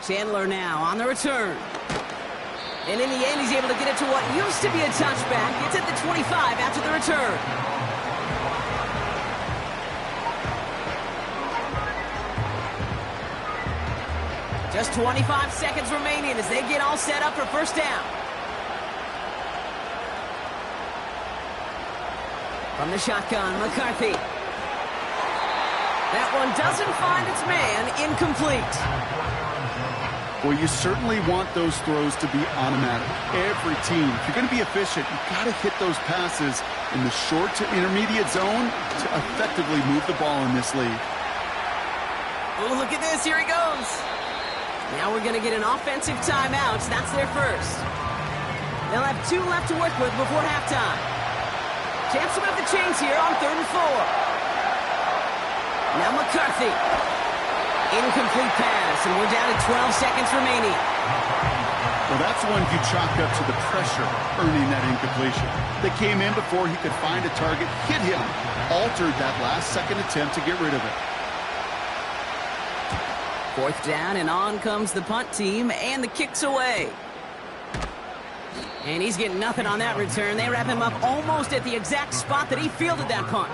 Chandler now on the return. And in the end, he's able to get it to what used to be a touchback. It's at the 25 after the return. Just 25 seconds remaining as they get all set up for 1st down. From the shotgun, McCarthy. That one doesn't find its man, incomplete. Well, you certainly want those throws to be automatic. Every team, if you're going to be efficient, you've got to hit those passes in the short to intermediate zone to effectively move the ball in this league. Oh, look at this. Here he goes. Now we're going to get an offensive timeout. That's their first. They'll have 2 left to work with before halftime. Chance to move the chains here on 3rd and 4. Now McCarthy. Incomplete pass, and we're down to 12 seconds remaining. Well, that's one you chalk up to the pressure earning that incompletion. They came in before he could find a target, hit him, altered that last-second attempt to get rid of it. 4th down, and on comes the punt team, and the kick's away. And he's getting nothing on that return. They wrap him up almost at the exact spot that he fielded that punt.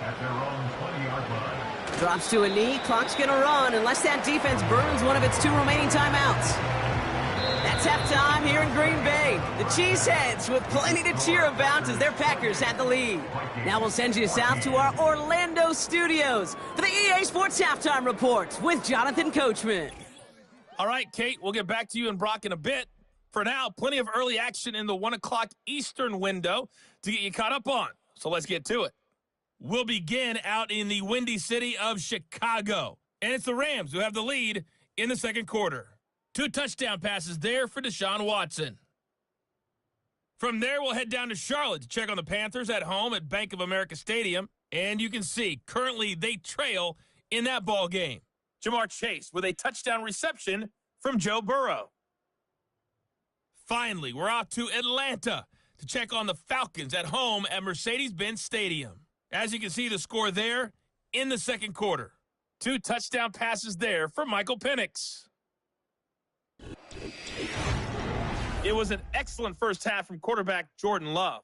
At their own 20-yard line. Drops to a knee. Clock's going to run unless that defense burns one of its 2 remaining timeouts. That's halftime here in Green Bay. The Cheeseheads with plenty to cheer about as their Packers had the lead. Now we'll send you south to our Orlando studios for the EA Sports Halftime Report with Jonathan Coachman. All right, Kate, we'll get back to you and Brock in a bit. For now, plenty of early action in the 1 o'clock Eastern window to get you caught up on. So let's get to it. We'll begin out in the windy city of Chicago. And it's the Rams who have the lead in the second quarter. 2 touchdown passes there for Deshaun Watson. From there, we'll head down to Charlotte to check on the Panthers at home at Bank of America Stadium. And you can see, currently, they trail in that ball game. Jamar Chase with a touchdown reception from Joe Burrow. Finally, we're off to Atlanta to check on the Falcons at home at Mercedes-Benz Stadium. As you can see, the score there in the second quarter. 2 touchdown passes there for Michael Penix. It was an excellent first half from quarterback Jordan Love.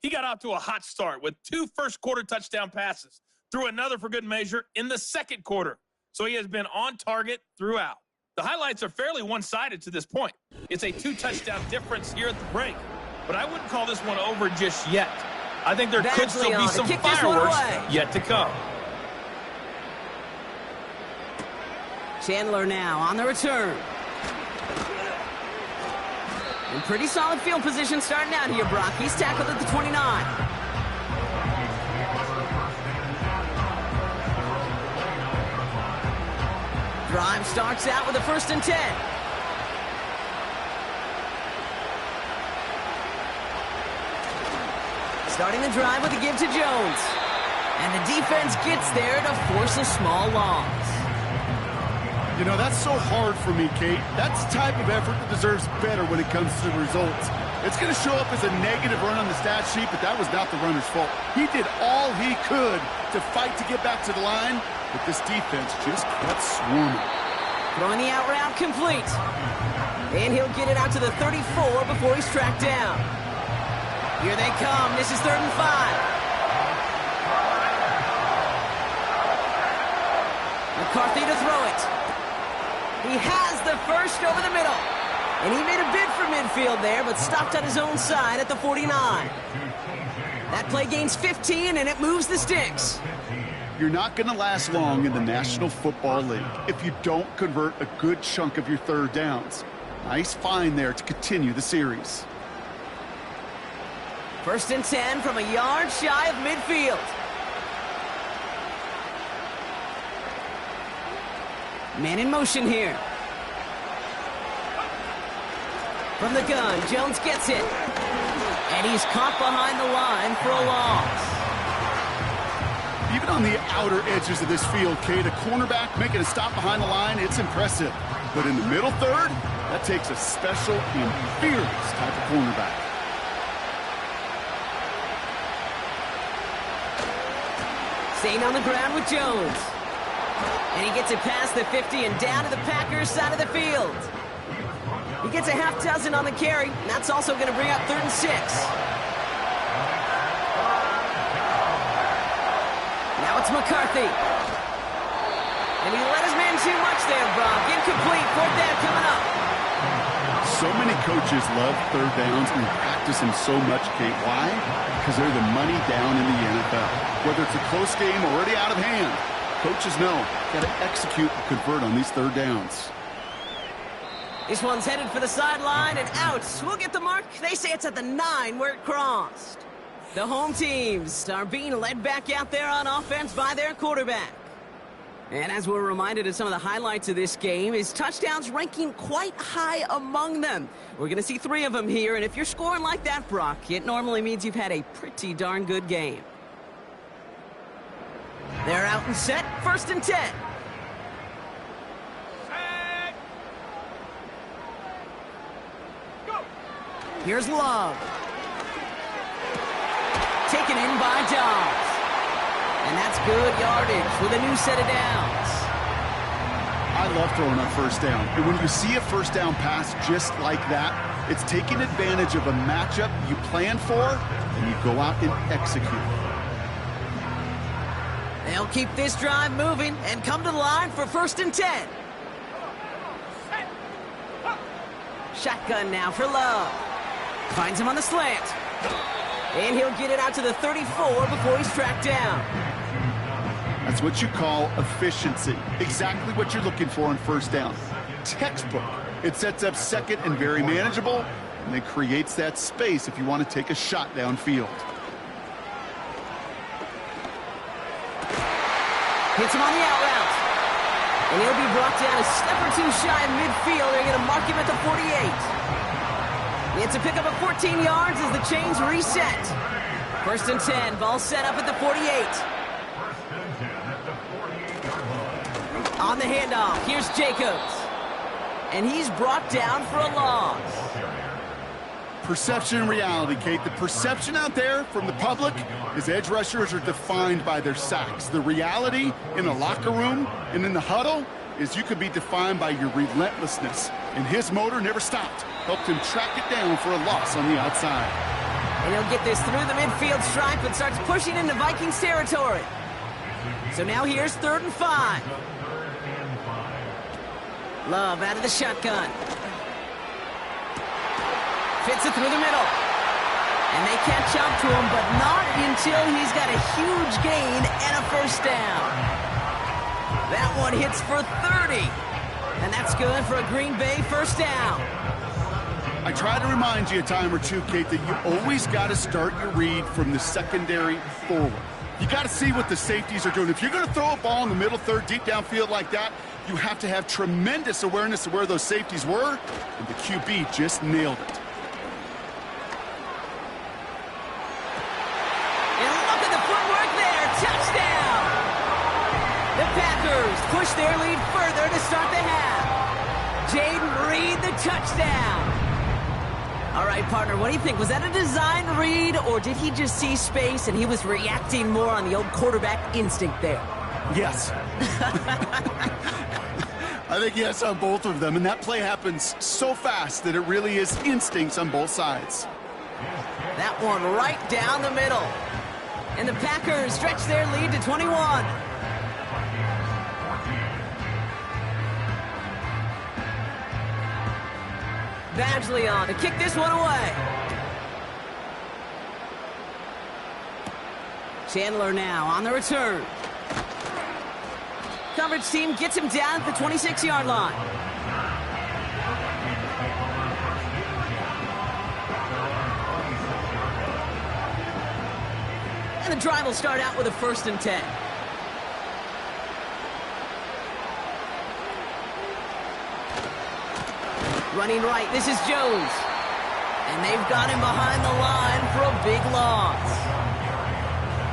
He got off to a hot start with 2 first-quarter touchdown passes, threw another for good measure in the second quarter. So he has been on target throughout. The highlights are fairly one-sided to this point. It's a 2-touchdown difference here at the break, but I wouldn't call this one over just yet. I think there could still be some fireworks yet to come. Chandler now on the return. In pretty solid field position starting out here, Brock. He's tackled at the 29. Drive starts out with a 1st and 10. Starting the drive with a give to Jones. And the defense gets there to force a small loss. You know, that's so hard for me, Kate. That's the type of effort that deserves better when it comes to the results. It's going to show up as a negative run on the stat sheet, but that was not the runner's fault. He did all he could to fight to get back to the line, but this defense just kept swarming. Throwing the out route complete. And he'll get it out to the 34 before he's tracked down. Here they come. This is 3rd and 5. McCarthy to throw it. He has the first over the middle. And he made a bid for midfield there, but stopped on his own side at the 49. That play gains 15, and it moves the sticks. You're not going to last long in the National Football League if you don't convert a good chunk of your 3rd downs. Nice find there to continue the series. 1st and 10 from a yard shy of midfield. Man in motion here. From the gun, Jones gets it. And he's caught behind the line for a loss. Even on the outer edges of this field, Kate, a cornerback making a stop behind the line, it's impressive. But in the middle 3rd, that takes a special and fearless type of cornerback. Staying on the ground with Jones. And he gets it past the 50 and down to the Packers side of the field. He gets a half dozen on the carry, and that's also going to bring up 3rd and 6. Now it's McCarthy. And he let his man too much there, Brock. Incomplete. 4th down coming up. So many coaches love 3rd downs and practice them so much, Kate. Why? Because they're the money down in the NFL. Whether it's a close game or already out of hand, coaches know got to execute and convert on these 3rd downs. This one's headed for the sideline and out. We'll get the mark. They say it's at the 9 where it crossed. The home teams are being led back out there on offense by their quarterback. And as we're reminded of some of the highlights of this game, his touchdowns ranking quite high among them. We're going to see 3 of them here, and if you're scoring like that, Brock, it normally means you've had a pretty darn good game. They're out and set. 1st and 10. Here's Love. Taken in by Dobbs. And that's good yardage with a new set of downs. I love throwing on first down. And when you see a first down pass just like that, it's taking advantage of a matchup you plan for, and you go out and execute. They'll keep this drive moving and come to the line for 1st and 10. Shotgun now for Love. Finds him on the slant. And he'll get it out to the 34 before he's tracked down. That's what you call efficiency. Exactly what you're looking for on first down. Textbook. It sets up second and very manageable, and it creates that space if you want to take a shot downfield. Hits him on the out route. And he'll be brought down a step or two shy of midfield. They're going to mark him at the 48. It's a pickup of 14 yards as the chains reset. 1st and 10. Ball set up at the 48. On the handoff, here's Jacobs. And he's brought down for a loss. Perception and reality, Kate. The perception out there from the public is edge rushers are defined by their sacks. The reality in the locker room and in the huddle is you could be defined by your relentlessness. And his motor never stopped. Helped him track it down for a loss on the outside. And he'll get this through the midfield stripe and starts pushing into Vikings territory. So now here's 3rd and 5. Love out of the shotgun. Fits it through the middle. And they catch up to him, but not until he's got a huge gain and a 1st down. That one hits for 30. And that's good for a Green Bay 1st down. I try to remind you a time or two, Kate, that you always got to start your read from the secondary forward. You got to see what the safeties are doing. If you're going to throw a ball in the middle third, deep downfield like that, you have to have tremendous awareness of where those safeties were, and the QB just nailed it. And look at the footwork there. Touchdown! The Packers push their lead further to start the half. Jaden Reed, the touchdown. All right, partner, what do you think? Was that a design read, or did he just see space and he was reacting more on the old quarterback instinct there? Yes. I think yes on both of them, and that play happens so fast that it really is instincts on both sides. That one right down the middle. And the Packers stretch their lead to 21. Badgley on to kick this one away. Chandler now on the return. Coverage team gets him down at the 26-yard line. And the drive will start out with a 1st and 10. Running right, this is Jones. And they've got him behind the line for a big loss.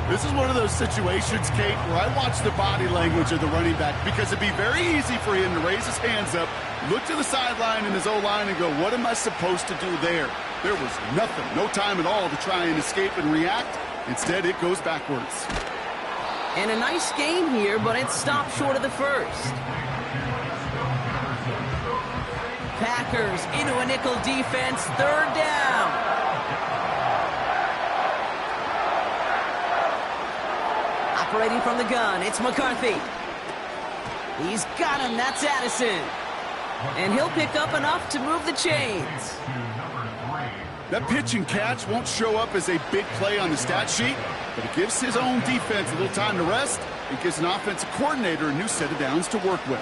This is one of those situations, Kate, where I watch the body language of the running back, because it'd be very easy for him to raise his hands up, look to the sideline in his O-line and go, what am I supposed to do there? There was nothing, no time at all to try and escape and react. Instead, it goes backwards. And a nice gain here, but it stopped short of the 1st. Packers into a nickel defense, 3rd down. Operating from the gun, it's McCarthy. He's got him, that's Addison. And he'll pick up enough to move the chains. That pitch and catch won't show up as a big play on the stat sheet, but it gives his own defense a little time to rest. It gives an offensive coordinator a new set of downs to work with.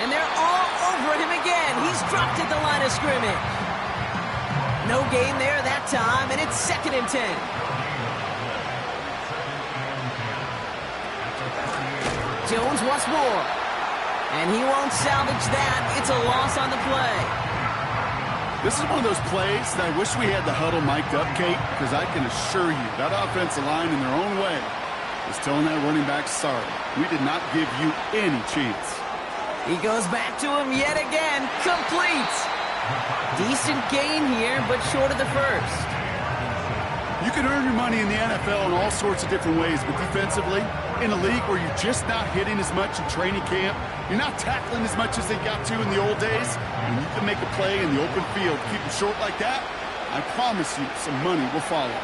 And they're all over him again. He's dropped at the line of scrimmage. No gain there that time, and it's 2nd and 10. Jones once more. And he won't salvage that. It's a loss on the play. This is one of those plays that I wish we had the huddle mic'd up, Kate, because I can assure you that offensive line in their own way is telling that running back, sorry, we did not give you any chance. He goes back to him yet again. Complete. Decent gain here, but short of the 1st. You can earn your money in the NFL in all sorts of different ways, but defensively, in a league where you're just not hitting as much in training camp, you're not tackling as much as they got to in the old days, and you can make a play in the open field, keep it short like that, I promise you some money will follow.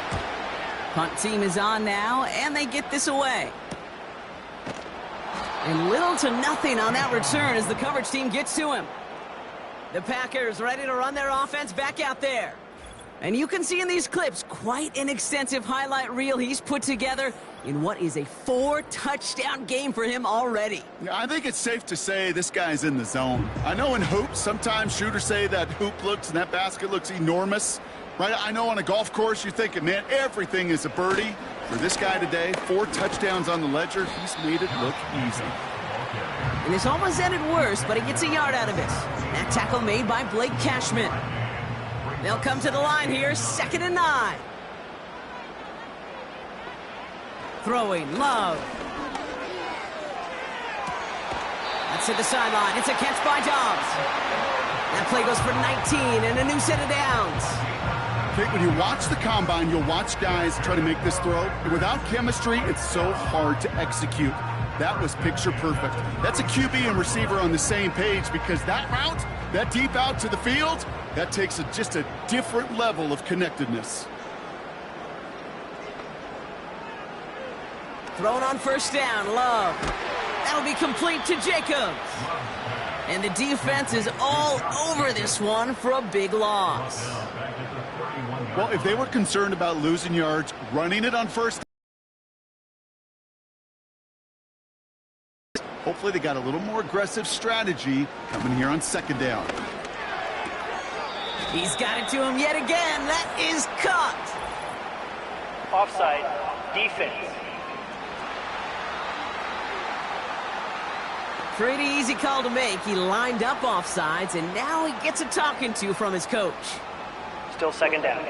Punt team is on now, and they get this away. And little to nothing on that return as the coverage team gets to him. The Packers ready to run their offense back out there. And you can see in these clips quite an extensive highlight reel he's put together in what is a 4-touchdown game for him already. I think it's safe to say this guy's in the zone. I know in hoops, sometimes shooters say that hoop looks and that basket looks enormous. Right? I know on a golf course you're thinking, man, everything is a birdie. For this guy today, 4 touchdowns on the ledger, he's made it look easy. And this almost ended worse, but he gets a yard out of it. That tackle made by Blake Cashman. They'll come to the line here, 2nd and 9. Throwing, Love. That's to the sideline. It's a catch by Dobbs. That play goes for 19 and a new set of downs. Okay, when you watch the combine, you'll watch guys try to make this throw. And without chemistry, it's so hard to execute. That was picture perfect. That's a QB and receiver on the same page because that route, that deep out to the field, that takes just a different level of connectedness. Thrown on 1st down, Love. That'll be complete to Jacobs. And the defense is all over this one for a big loss. Well, if they were concerned about losing yards, running it on 1st, hopefully they got a little more aggressive strategy coming here on 2nd down. He's got it to him yet again. That is caught. Offside. Defense. Pretty easy call to make. He lined up offsides, and now he gets a talking to from his coach. Still 2nd down.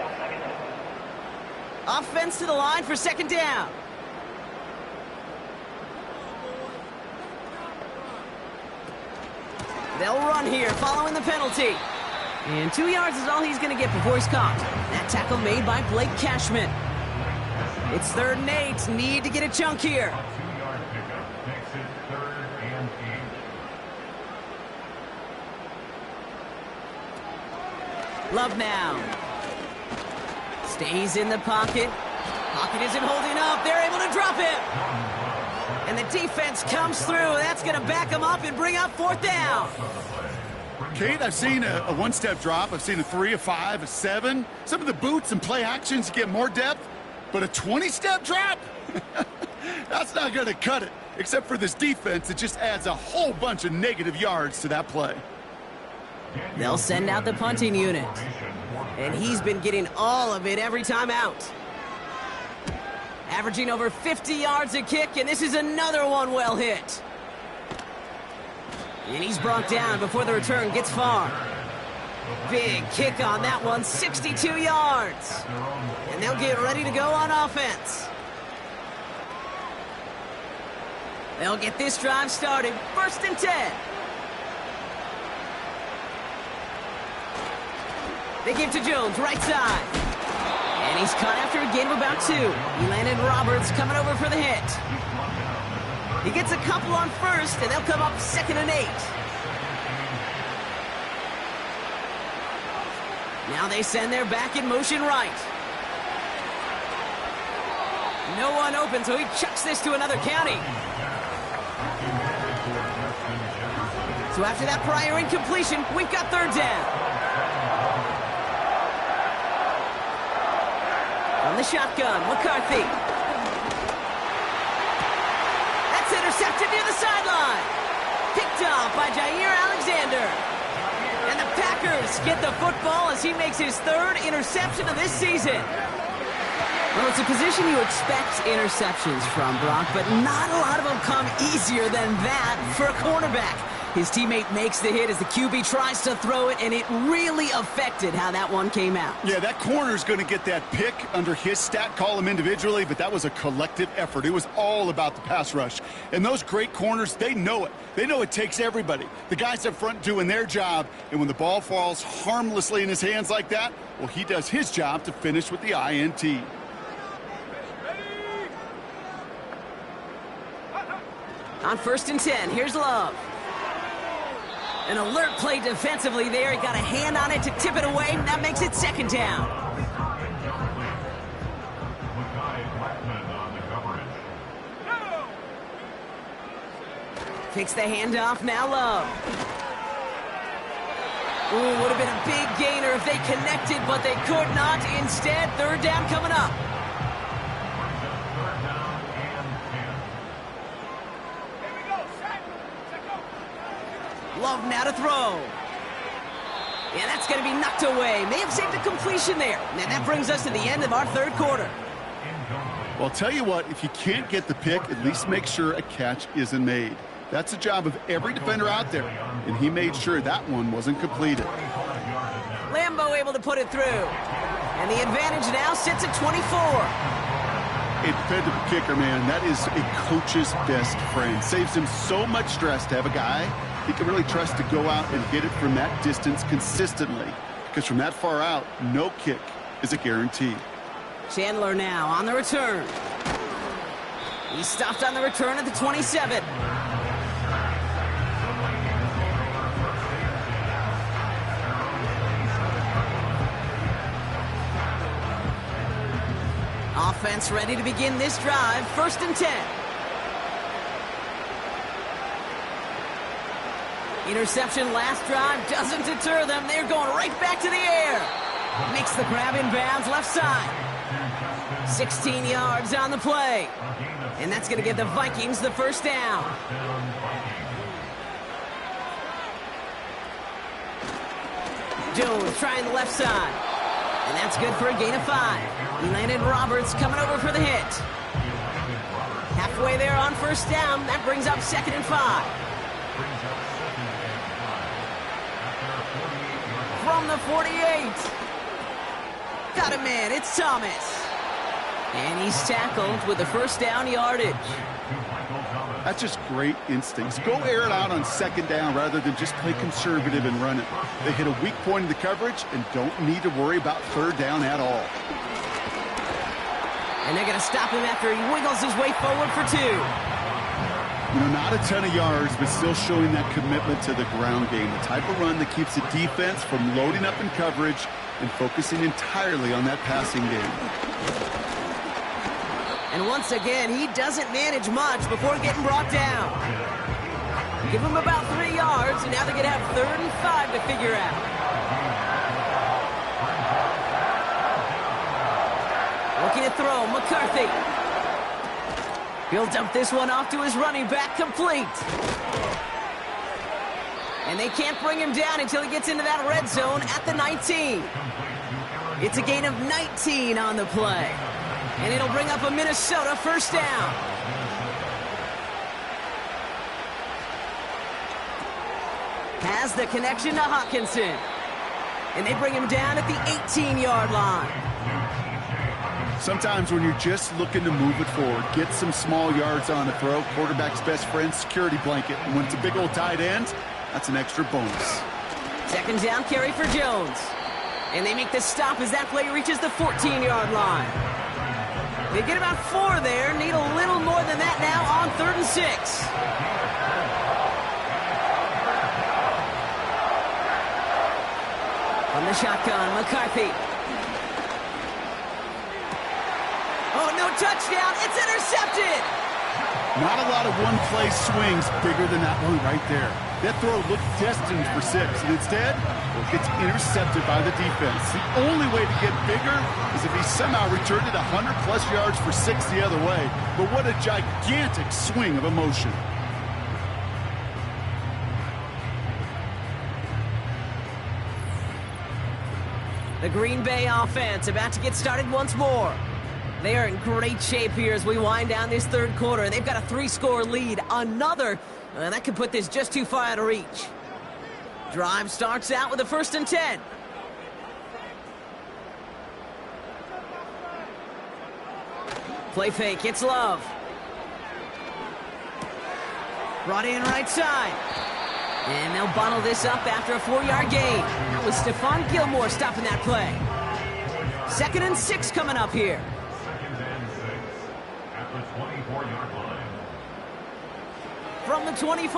Offense to the line for 2nd down. They'll run here following the penalty. And 2 yards is all he's going to get before he's caught. That tackle made by Blake Cashman. It's 3rd and 8. Need to get a chunk here. 2-yard pickup makes it 3rd and 8. Love now. Stays in the pocket. Pocket isn't holding up. They're able to drop him. And the defense comes through. That's going to back him up and bring up 4th down. Kate, I've seen a 1-step drop. I've seen a 3, a 5, a 7. Some of the boots and play actions get more depth, but a 20-step drop? That's not going to cut it. Except for this defense, it just adds a whole bunch of negative yards to that play. They'll send out the punting unit. And he's been getting all of it every time out. Averaging over 50 yards a kick, and this is another one well hit. And he's brought down before the return gets far. Big kick on that one, 62 yards. And they'll get ready to go on offense. They'll get this drive started, 1st and 10. They give to Jones, right side. And he's caught after a gain of about 2. Elandon Roberts coming over for the hit. He gets a couple on 1st, and they'll come up 2nd and 8. Now they send their back in motion right. No one open, so he chucks this to another county. So after that prior incompletion, we've got 3rd down. From the shotgun, McCarthy. That's intercepted near the sideline. Picked off by Jair Alexander. And the Packers get the football as he makes his 3rd interception of this season. Well, it's a position you expect interceptions from, Brock, but not a lot of them come easier than that for a cornerback. His teammate makes the hit as the QB tries to throw it, and it really affected how that one came out. Yeah, that corner's going to get that pick under his stat column individually, but that was a collective effort. It was all about the pass rush. And those great corners, they know it. They know it takes everybody. The guys up front doing their job, and when the ball falls harmlessly in his hands like that, well, he does his job to finish with the INT. On 1st and 10, here's Love. An alert play defensively there. He got a hand on it to tip it away. That makes it 2nd down. Takes the handoff, now Love. Ooh, would have been a big gainer if they connected, but they could not. Instead, 3rd down coming up. Love now to throw. Yeah, that's going to be knocked away. May have saved a completion there. And that brings us to the end of our 3rd quarter. Well, I'll tell you what, if you can't get the pick, at least make sure a catch isn't made. That's the job of every defender out there, and he made sure that one wasn't completed. Lambo able to put it through. And the advantage now sits at 24. A dependable kicker, man, that is a coach's best friend. Saves him so much stress to have a guy he can really trust to go out and hit it from that distance consistently. Because from that far out, no kick is a guarantee. Chandler now on the return. He stopped on the return at the 27. Offense ready to begin this drive. 1st and 10. Interception last drive doesn't deter them. They're going right back to the air. Makes the grab in bounds left side. 16 yards on the play. And that's going to give the Vikings the 1st down. Jones trying the left side. And that's good for a gain of 5. He landed Roberts coming over for the hit. Halfway there on 1st down. That brings up 2nd and 5. From the 48. Got a man. It's Thomas. And he's tackled with the 1st down yardage. That's just great instincts. Go air it out on 2nd down rather than just play conservative and run it. They hit a weak point in the coverage and don't need to worry about 3rd down at all. And they're going to stop him after he wiggles his way forward for 2. You know, not a ton of yards, but still showing that commitment to the ground game. The type of run that keeps the defense from loading up in coverage and focusing entirely on that passing game. And once again, he doesn't manage much before getting brought down. Give him about 3 yards, and now they're going to have 3rd and 5 to figure out. Looking to throw, McCarthy. He'll dump this one off to his running back, complete. And they can't bring him down until he gets into that red zone at the 19. It's a gain of 19 on the play. And it'll bring up a Minnesota 1st down. Has the connection to Hawkinson. And they bring him down at the 18-yard line. Sometimes when you're just looking to move it forward, get some small yards on a throw, quarterback's best friend, security blanket. And when it's a big old tight end, that's an extra bonus. 2nd down carry for Jones. And they make the stop as that play reaches the 14-yard line. They get about 4 there, need a little more than that now on 3rd and 6. From the shotgun, McCarthy. Oh, no touchdown. It's intercepted. Not a lot of one-play swings bigger than that one right there. That throw looked destined for 6, and instead, it gets intercepted by the defense. The only way to get bigger is if he somehow returned it 100-plus yards for 6 the other way. But what a gigantic swing of emotion. The Green Bay offense about to get started once more. They are in great shape here as we wind down this 3rd quarter. They've got a 3-score lead. Another, that could put this just too far out of reach. Drive starts out with a 1st and 10. Play fake, it's Love. Brought in right side. And they'll bottle this up after a 4-yard gain. That was Stephon Gilmore stopping that play. 2nd and 6 coming up here. 2nd and 6 at the 24-yard line. from the 24.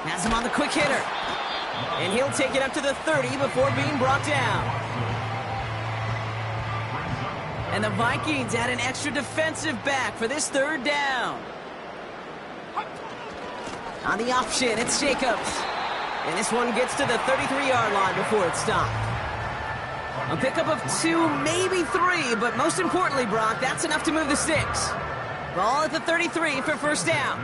Has him on the quick hitter. And he'll take it up to the 30 before being brought down. And the Vikings add an extra defensive back for this third down. On the option, it's Jacobs. And this one gets to the 33-yard line before it's stopped. A pickup of 2, maybe 3, but most importantly, Brock, that's enough to move the sticks. Ball at the 33 for first down.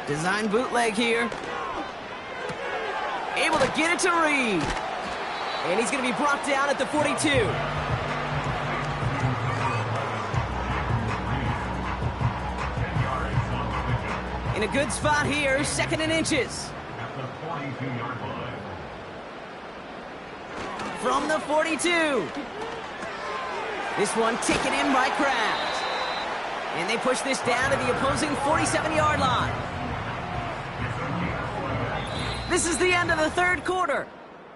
Design bootleg here. Able to get it to Reed. And he's going to be brought down at the 42. In a good spot here, 2nd and inches. From the 42. This one taken in by Kraft. And they push this down to the opposing 47-yard line. This is the end of the third quarter.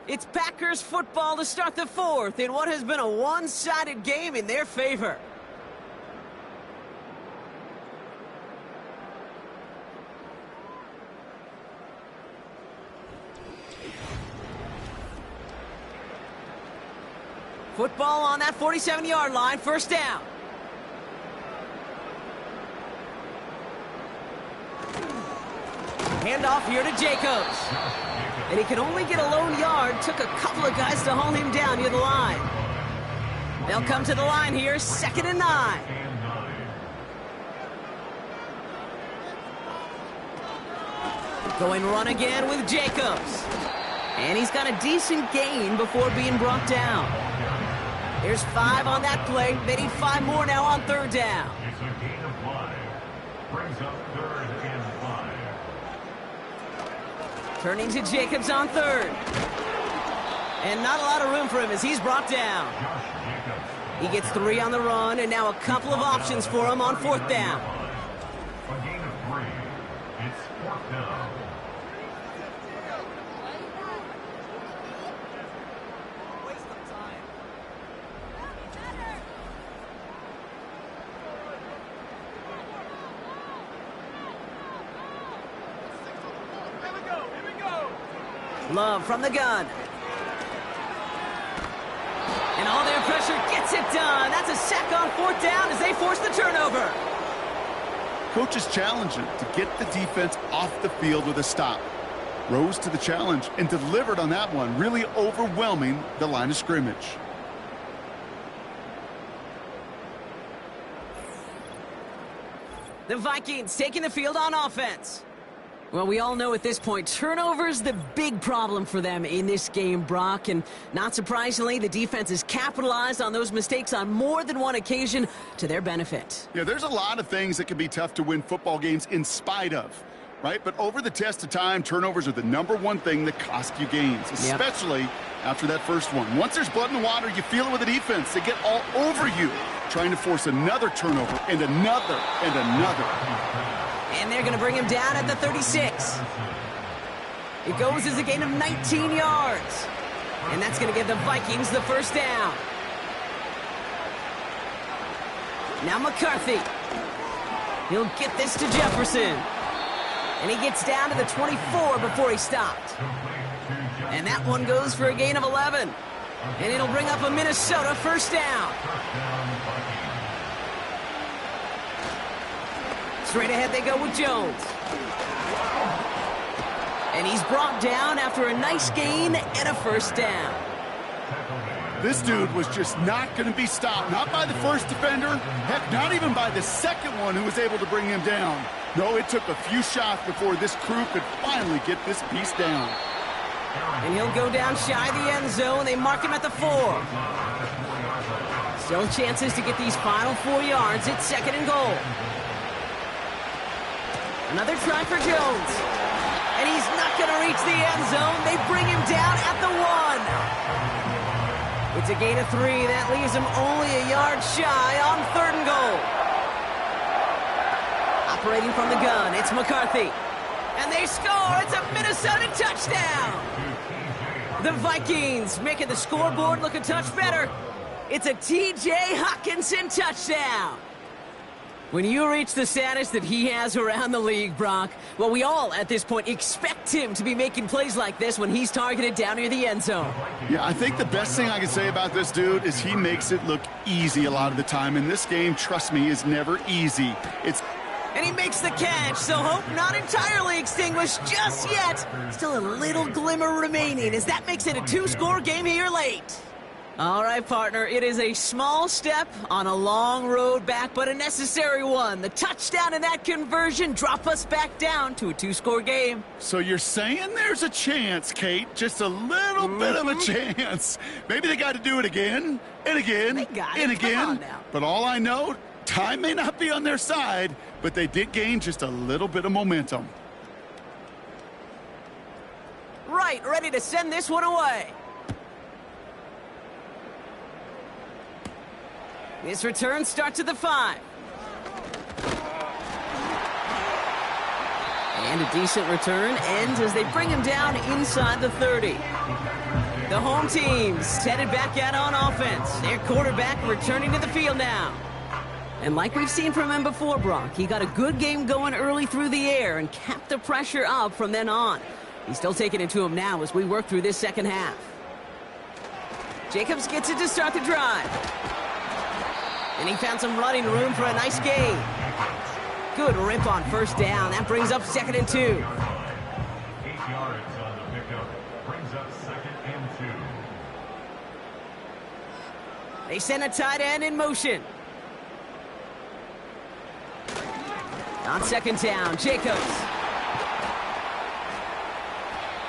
It's Packers football to start the fourth in what has been a one-sided game in their favor. Football on that 47-yard line, first down. Handoff here to Jacobs. And he can only get a lone yard. Took a couple of guys to haul him down near the line. They'll come to the line here, 2nd and 9. Going run again with Jacobs. And he's got a decent gain before being brought down. There's 5 on that play. They need 5 more now on third down. It's a gain of 5. Brings up 3rd and 5. Turning to Jacobs on third. And not a lot of room for him as he's brought down. He gets 3 on the run, and now a couple of options for him on 4th down. A gain of 3. It's 4th down. Love from the gun. And all their pressure gets it done. That's a sack on 4th down as they force the turnover. Coach is challenging to get the defense off the field with a stop. Rose to the challenge and delivered on that one, really overwhelming the line of scrimmage. The Vikings taking the field on offense. Well, we all know at this point, turnovers the big problem for them in this game, Brock. And not surprisingly, the defense has capitalized on those mistakes on more than one occasion to their benefit. Yeah, there's a lot of things that can be tough to win football games in spite of, right? But over the test of time, turnovers are the #1 thing that cost you games, especially after that first one. Once there's blood in the water, you feel it with the defense. They get all over you, trying to force another turnover and another and another. And they're going to bring him down at the 36. It goes as a gain of 19 yards. And that's going to give the Vikings the first down. Now McCarthy. He'll get this to Jefferson. And he gets down to the 24 before he stopped. And that one goes for a gain of 11. And it'll bring up a Minnesota first down. Straight ahead they go with Jones. And he's brought down after a nice gain and a first down. This dude was just not going to be stopped. Not by the first defender. Heck, not even by the second one who was able to bring him down. No, it took a few shots before this crew could finally get this piece down. And he'll go down shy of the end zone. They mark him at the 4. Still chances to get these final 4 yards. It's 2nd and goal. Another try for Jones. And he's not going to reach the end zone. They bring him down at the 1. It's a gain of 3. That leaves him only a yard shy on 3rd and goal. Operating from the gun, it's McCarthy. And they score. It's a Minnesota touchdown. The Vikings making the scoreboard look a touch better. It's a T.J. Hockenson touchdown. When you reach the status that he has around the league, Brock, well, we all at this point expect him to be making plays like this when he's targeted down near the end zone. Yeah, I think the best thing I can say about this dude is he makes it look easy a lot of the time. And this game, trust me, is never easy. And he makes the catch, so hope not entirely extinguished just yet. Still a little glimmer remaining as that makes it a 2-score game here late. All right, partner, it is a small step on a long road back, but a necessary one. The touchdown and that conversion drop us back down to a 2-score game. So you're saying there's a chance, Kate, just a little bit of a chance. Maybe they got to do it again and again and again. But all I know, time may not be on their side, but they did gain just a little bit of momentum. Right, ready to send this one away. This return starts at the 5. And a decent return ends as they bring him down inside the 30. The home team's headed back out on offense. Their quarterback returning to the field now. And like we've seen from him before, Brock, he got a good game going early through the air and kept the pressure up from then on. He's still taking it to him now as we work through this second half. Jacobs gets it to start the drive. And he found some running room for a nice gain. Good rip on first down. That brings up 2nd and 2. 8 yards on the pickup. Brings up 2nd and 2. They send a tight end in motion. On 2nd down, Jacobs.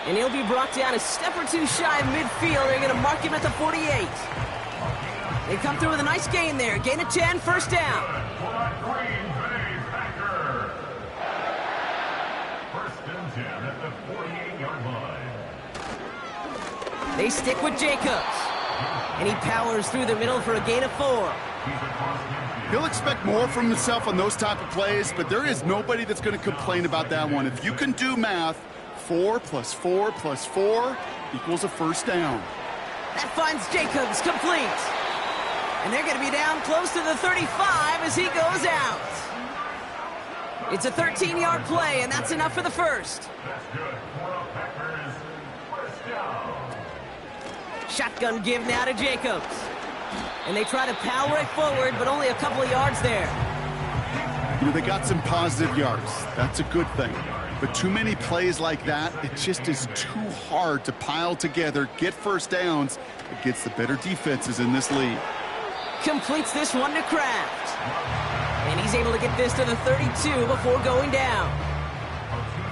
And he'll be brought down a step or two shy of midfield. They're going to mark him at the 48. They come through with a nice gain there. Gain of 10, first down. First and 10 at the 48-yard line. They stick with Jacobs. And he powers through the middle for a gain of 4. He'll expect more from himself on those type of plays, but there is nobody that's going to complain about that one. If you can do math, 4 plus 4 plus 4 equals a first down. That finds Jacobs complete. And they're going to be down close to the 35 as he goes out. It's a 13-yard play, and that's enough for the first. That's good for the Packers. First down. Shotgun give now to Jacobs. And they try to power it forward, but only a couple of yards there. You know, they got some positive yards. That's a good thing. But too many plays like that, it just is too hard to pile together, get first downs against the better defenses in this league. Completes this one to Kraft. And he's able to get this to the 32 before going down.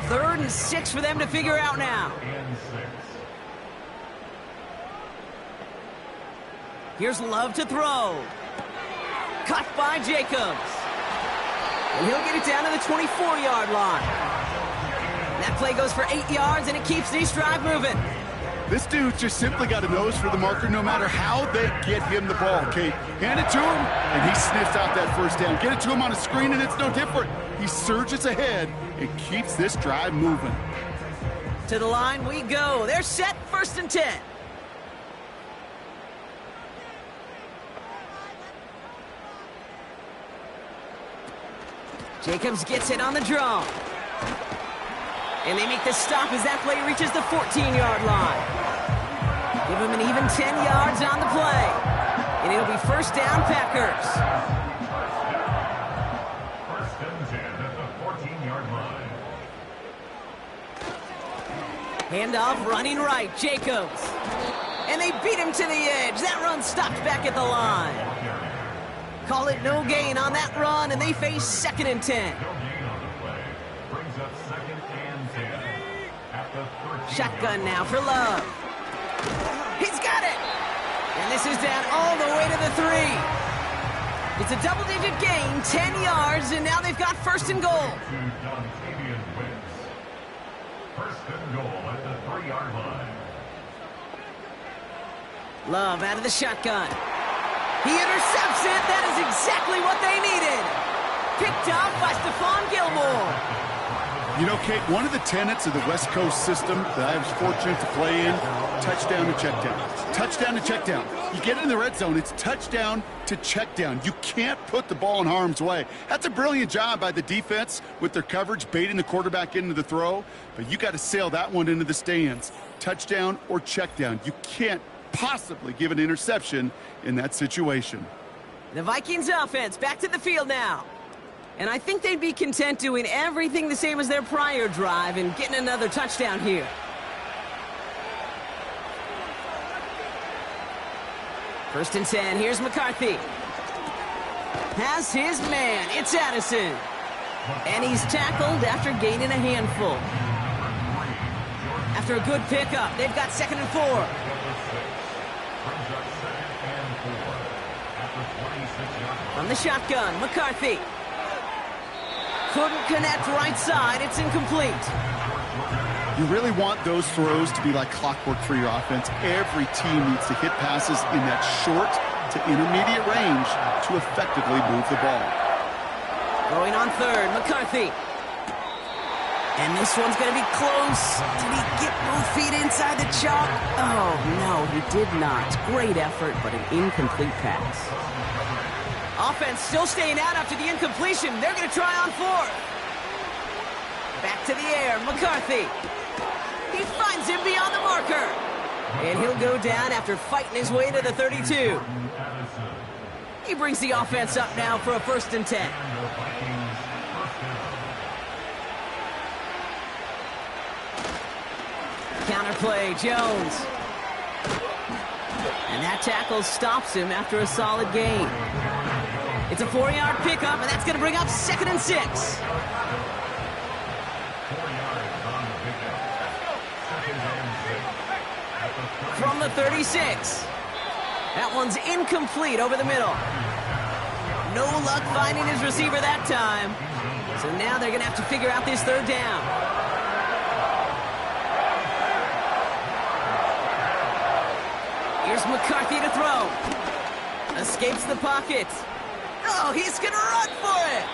3rd and 6 for them to figure out now. Here's Love to throw. Cut by Jacobs. And he'll get it down to the 24-yard line. That play goes for 8 yards, and it keeps this drive moving. This dude just simply got a nose for the marker no matter how they get him the ball, Kate. Hand it to him, and he sniffs out that first down. Get it to him on a screen, and it's no different. He surges ahead and keeps this drive moving. To the line we go. They're set, 1st and 10. Jacobs gets it on the draw. And they make the stop as that play reaches the 14-yard line. Give him an even 10 yards on the play. And it'll be first down, Packers. First and 10 at the 14-yard line. Handoff running right, Jacobs. And they beat him to the edge. That run stopped back at the line. Call it no gain on that run, and they face 2nd and 10. No gain on the play. Brings up 2nd and 10 at the 13. Shotgun now for Love. He's got it. And this is down all the way to the 3. It's a double-digit gain, 10 yards, and now they've got 1st and goal. First and goal at the 3-yard line. Love out of the shotgun. He intercepts it. That is exactly what they needed. Picked off by Stephon Gilmore. You know, Kate, one of the tenets of the West Coast system that I was fortunate to play in, touchdown to check down. Touchdown to check down. You get in the red zone, it's touchdown to check down. You can't put the ball in harm's way. That's a brilliant job by the defense with their coverage, baiting the quarterback into the throw. But you got to sail that one into the stands. Touchdown or check down. You can't possibly give an interception in that situation. The Vikings offense back to the field now. And I think they'd be content doing everything the same as their prior drive and getting another touchdown here. First and 10, here's McCarthy. Has his man, it's Addison. And he's tackled after gaining a handful. After a good pickup, they've got 2nd and 4. From the shotgun, McCarthy. Couldn't connect right side, it's incomplete. You really want those throws to be like clockwork for your offense. Every team needs to hit passes in that short to intermediate range to effectively move the ball. Going on 3rd, McCarthy. And this one's going to be close. Did he get both feet inside the chalk? Oh, no, he did not. Great effort, but an incomplete pass. Offense still staying out after the incompletion. They're going to try on 4th. Back to the air, McCarthy. He finds him beyond the marker. And he'll go down after fighting his way to the 32. He brings the offense up now for a 1st and 10. Counterplay, Jones. And that tackle stops him after a solid gain. It's a 4-yard pickup, and that's going to bring up 2nd and 6. From the 36. That one's incomplete over the middle. No luck finding his receiver that time. So now they're going to have to figure out this 3rd down. Here's McCarthy to throw. Escapes the pocket. Oh, he's going to run for it.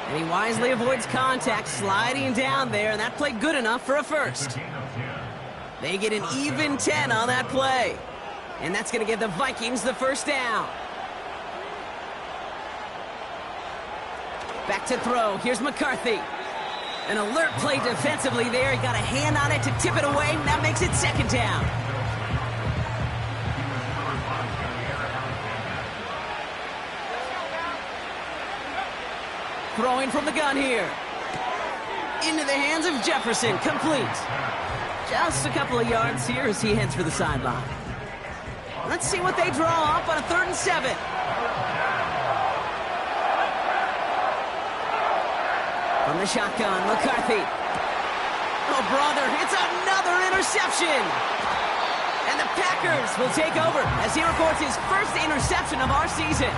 And he wisely avoids contact, sliding down there, and that played good enough for a 1st. They get an even 10 on that play. And that's going to give the Vikings the 1st down. Back to throw. Here's McCarthy. An alert play defensively there. He got a hand on it to tip it away. That makes it 2nd down. Throwing from the gun here. Into the hands of Jefferson. Complete. Just a couple of yards here as he heads for the sideline. Let's see what they draw up on a 3rd and 7. From the shotgun, McCarthy. Oh, brother, it's another interception. And the Packers will take over as he records his 1st interception of our season.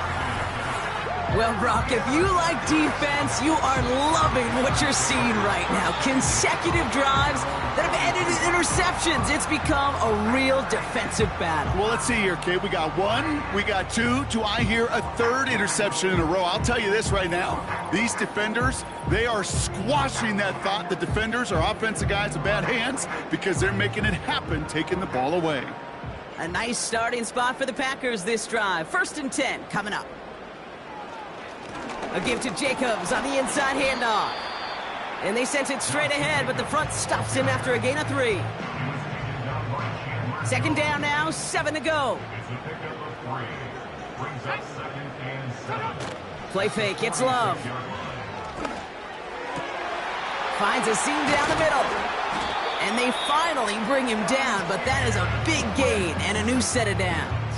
Well, Brock, if you like defense, you are loving what you're seeing right now. Consecutive drives that have ended in interceptions. It's become a real defensive battle. Well, let's see here, Kate. We got 1, we got 2. Do I hear a 3rd interception in a row? I'll tell you this right now. These defenders, they are squashing that thought. The defenders are offensive guys with bad hands because they're making it happen, taking the ball away. A nice starting spot for the Packers this drive. 1st and 10 coming up. A give to Jacobs on the inside handoff. And they sent it straight ahead, but the front stops him after a gain of 3. 2nd down now, 7 to go. Play fake, it's Love. Finds a seam down the middle. And they finally bring him down, but that is a big gain and a new set of downs.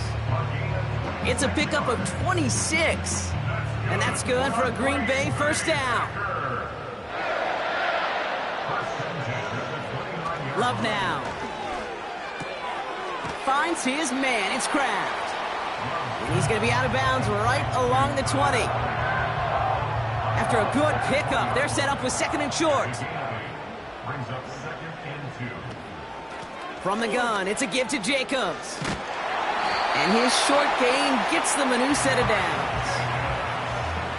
It's a pickup of 26. And that's good for a Green Bay 1st down. Love now. Finds his man. It's Kraft. And he's going to be out of bounds right along the 20. After a good pickup, they're set up with 2nd and short. From the gun, it's a give to Jacobs. And his short gain gets them a new set of downs.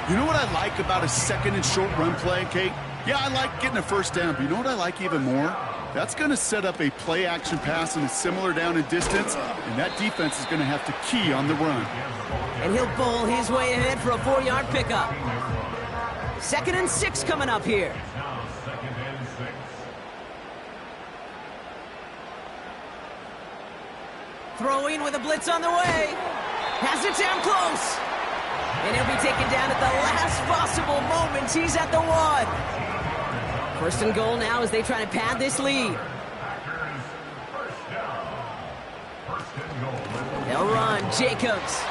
You know what I like about a 2nd and short run play, Kate? Yeah, I like getting a first down, but you know what I like even more? That's going to set up a play-action pass in a similar down and distance, and that defense is going to have to key on the run. And he'll bowl his way ahead for a 4-yard pickup. 2nd and 6 coming up here. Now 2nd and 6. Throwing with a blitz on the way. Has it down close. And he'll be taken down at the last possible moment. He's at the 1. 1st and goal now as they try to pad this lead. They'll run. Jacobs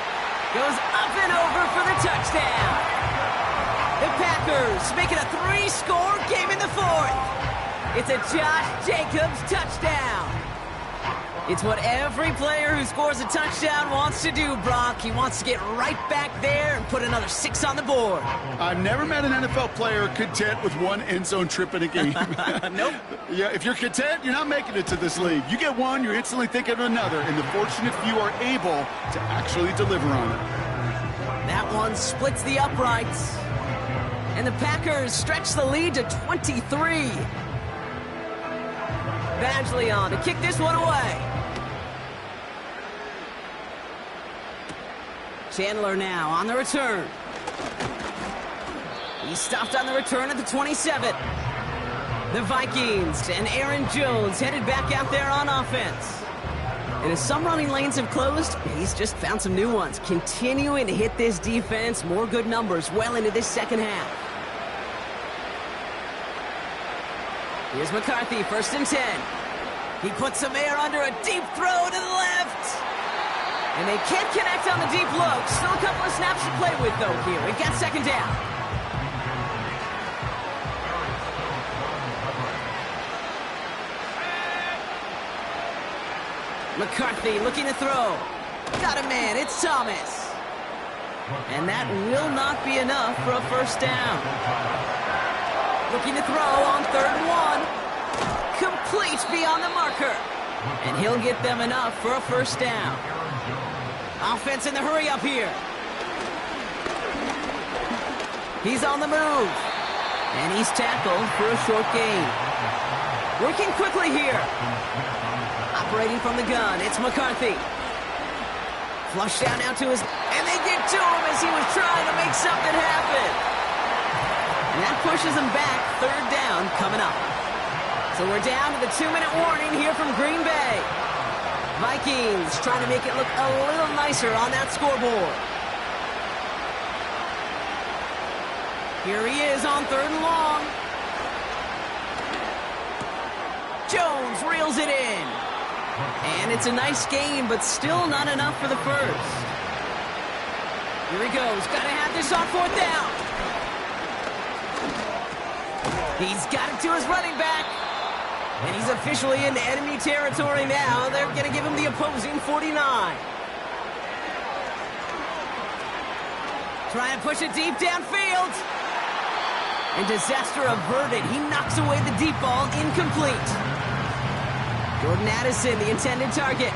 goes up and over for the touchdown. The Packers make it a 3-score game in the 4th. It's a Josh Jacobs touchdown. It's what every player who scores a touchdown wants to do, Brock. He wants to get right back there and put another 6 on the board. I've never met an NFL player content with one end zone trip in a game. Nope. Yeah, if you're content, you're not making it to this league. You get one, you're instantly thinking of another, and the fortunate few are able to actually deliver on it. That one splits the uprights. And the Packers stretch the lead to 23. Badgley on to kick this one away. Chandler now on the return. He stopped on the return at the 27. The Vikings and Aaron Jones headed back out there on offense. And as some running lanes have closed, he's just found some new ones. Continuing to hit this defense, more good numbers well into this second half. Here's McCarthy, 1st and 10. He puts some air under a deep throw to the left. And they can't connect on the deep look. Still a couple of snaps to play with, though, here. We've got 2nd down. McCarthy looking to throw. Got a man. It's Thomas. And that will not be enough for a 1st down. Looking to throw on 3rd and 1. Complete beyond the marker. And he'll get them enough for a 1st down. Offense in the hurry up here. He's on the move. And he's tackled for a short gain. Working quickly here. Operating from the gun, it's McCarthy. Flush down now to his... And they get to him as he was trying to make something happen. And that pushes him back. 3rd down coming up. So we're down to the 2-minute warning here from Green Bay. Vikings trying to make it look a little nicer on that scoreboard. Here he is on 3rd and long. Jones reels it in. And it's a nice game, but still not enough for the 1st. Here he goes. Got to have this on 4th down. He's got it to his running back. And he's officially in enemy territory now. They're going to give him the opposing 49. Try and push it deep downfield. And disaster averted. He knocks away the deep ball, incomplete. Jordan Addison, the intended target.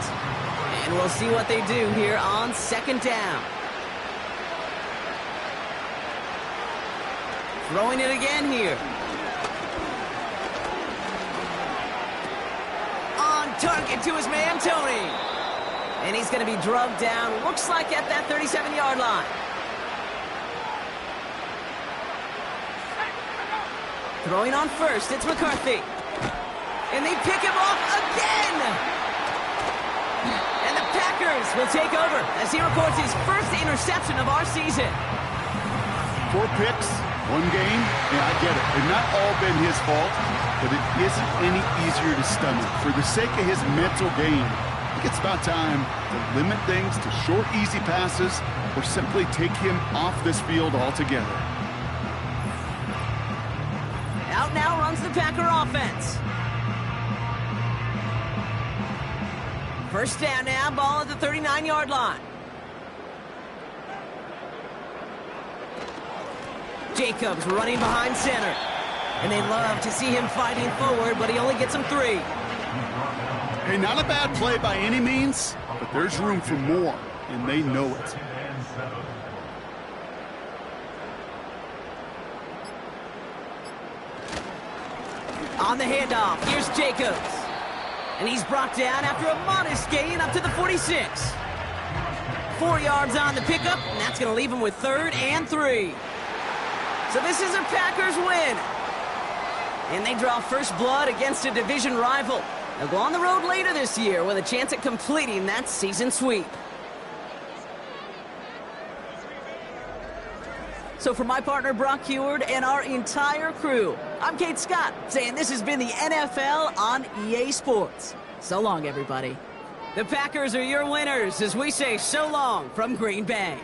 And we'll see what they do here on 2nd down. Throwing it again here. Target to his man, Tony. And he's going to be drugged down, looks like at that 37-yard line. Throwing on 1st, it's McCarthy. And they pick him off again. And the Packers will take over as he records his 1st interception of our season. 4 picks, 1 game. Yeah, I get it. They've not all been his fault, but it isn't any easier to stomach. For the sake of his mental game, I think it's about time to limit things to short, easy passes or simply take him off this field altogether. Out now runs the Packer offense. 1st down now, ball at the 39-yard line. Jacobs running behind center. And they love to see him fighting forward, but he only gets them 3. Hey, not a bad play by any means, but there's room for more, and they know it. On the handoff, here's Jacobs. And he's brought down after a modest gain up to the 46. 4 yards on the pickup, and that's going to leave him with 3rd and 3. So this is a Packers win. And they draw first blood against a division rival. They'll go on the road later this year with a chance at completing that season sweep. So for my partner Brock Heward and our entire crew, I'm Kate Scott, saying this has been the NFL on EA Sports. So long, everybody. The Packers are your winners as we say so long from Green Bay.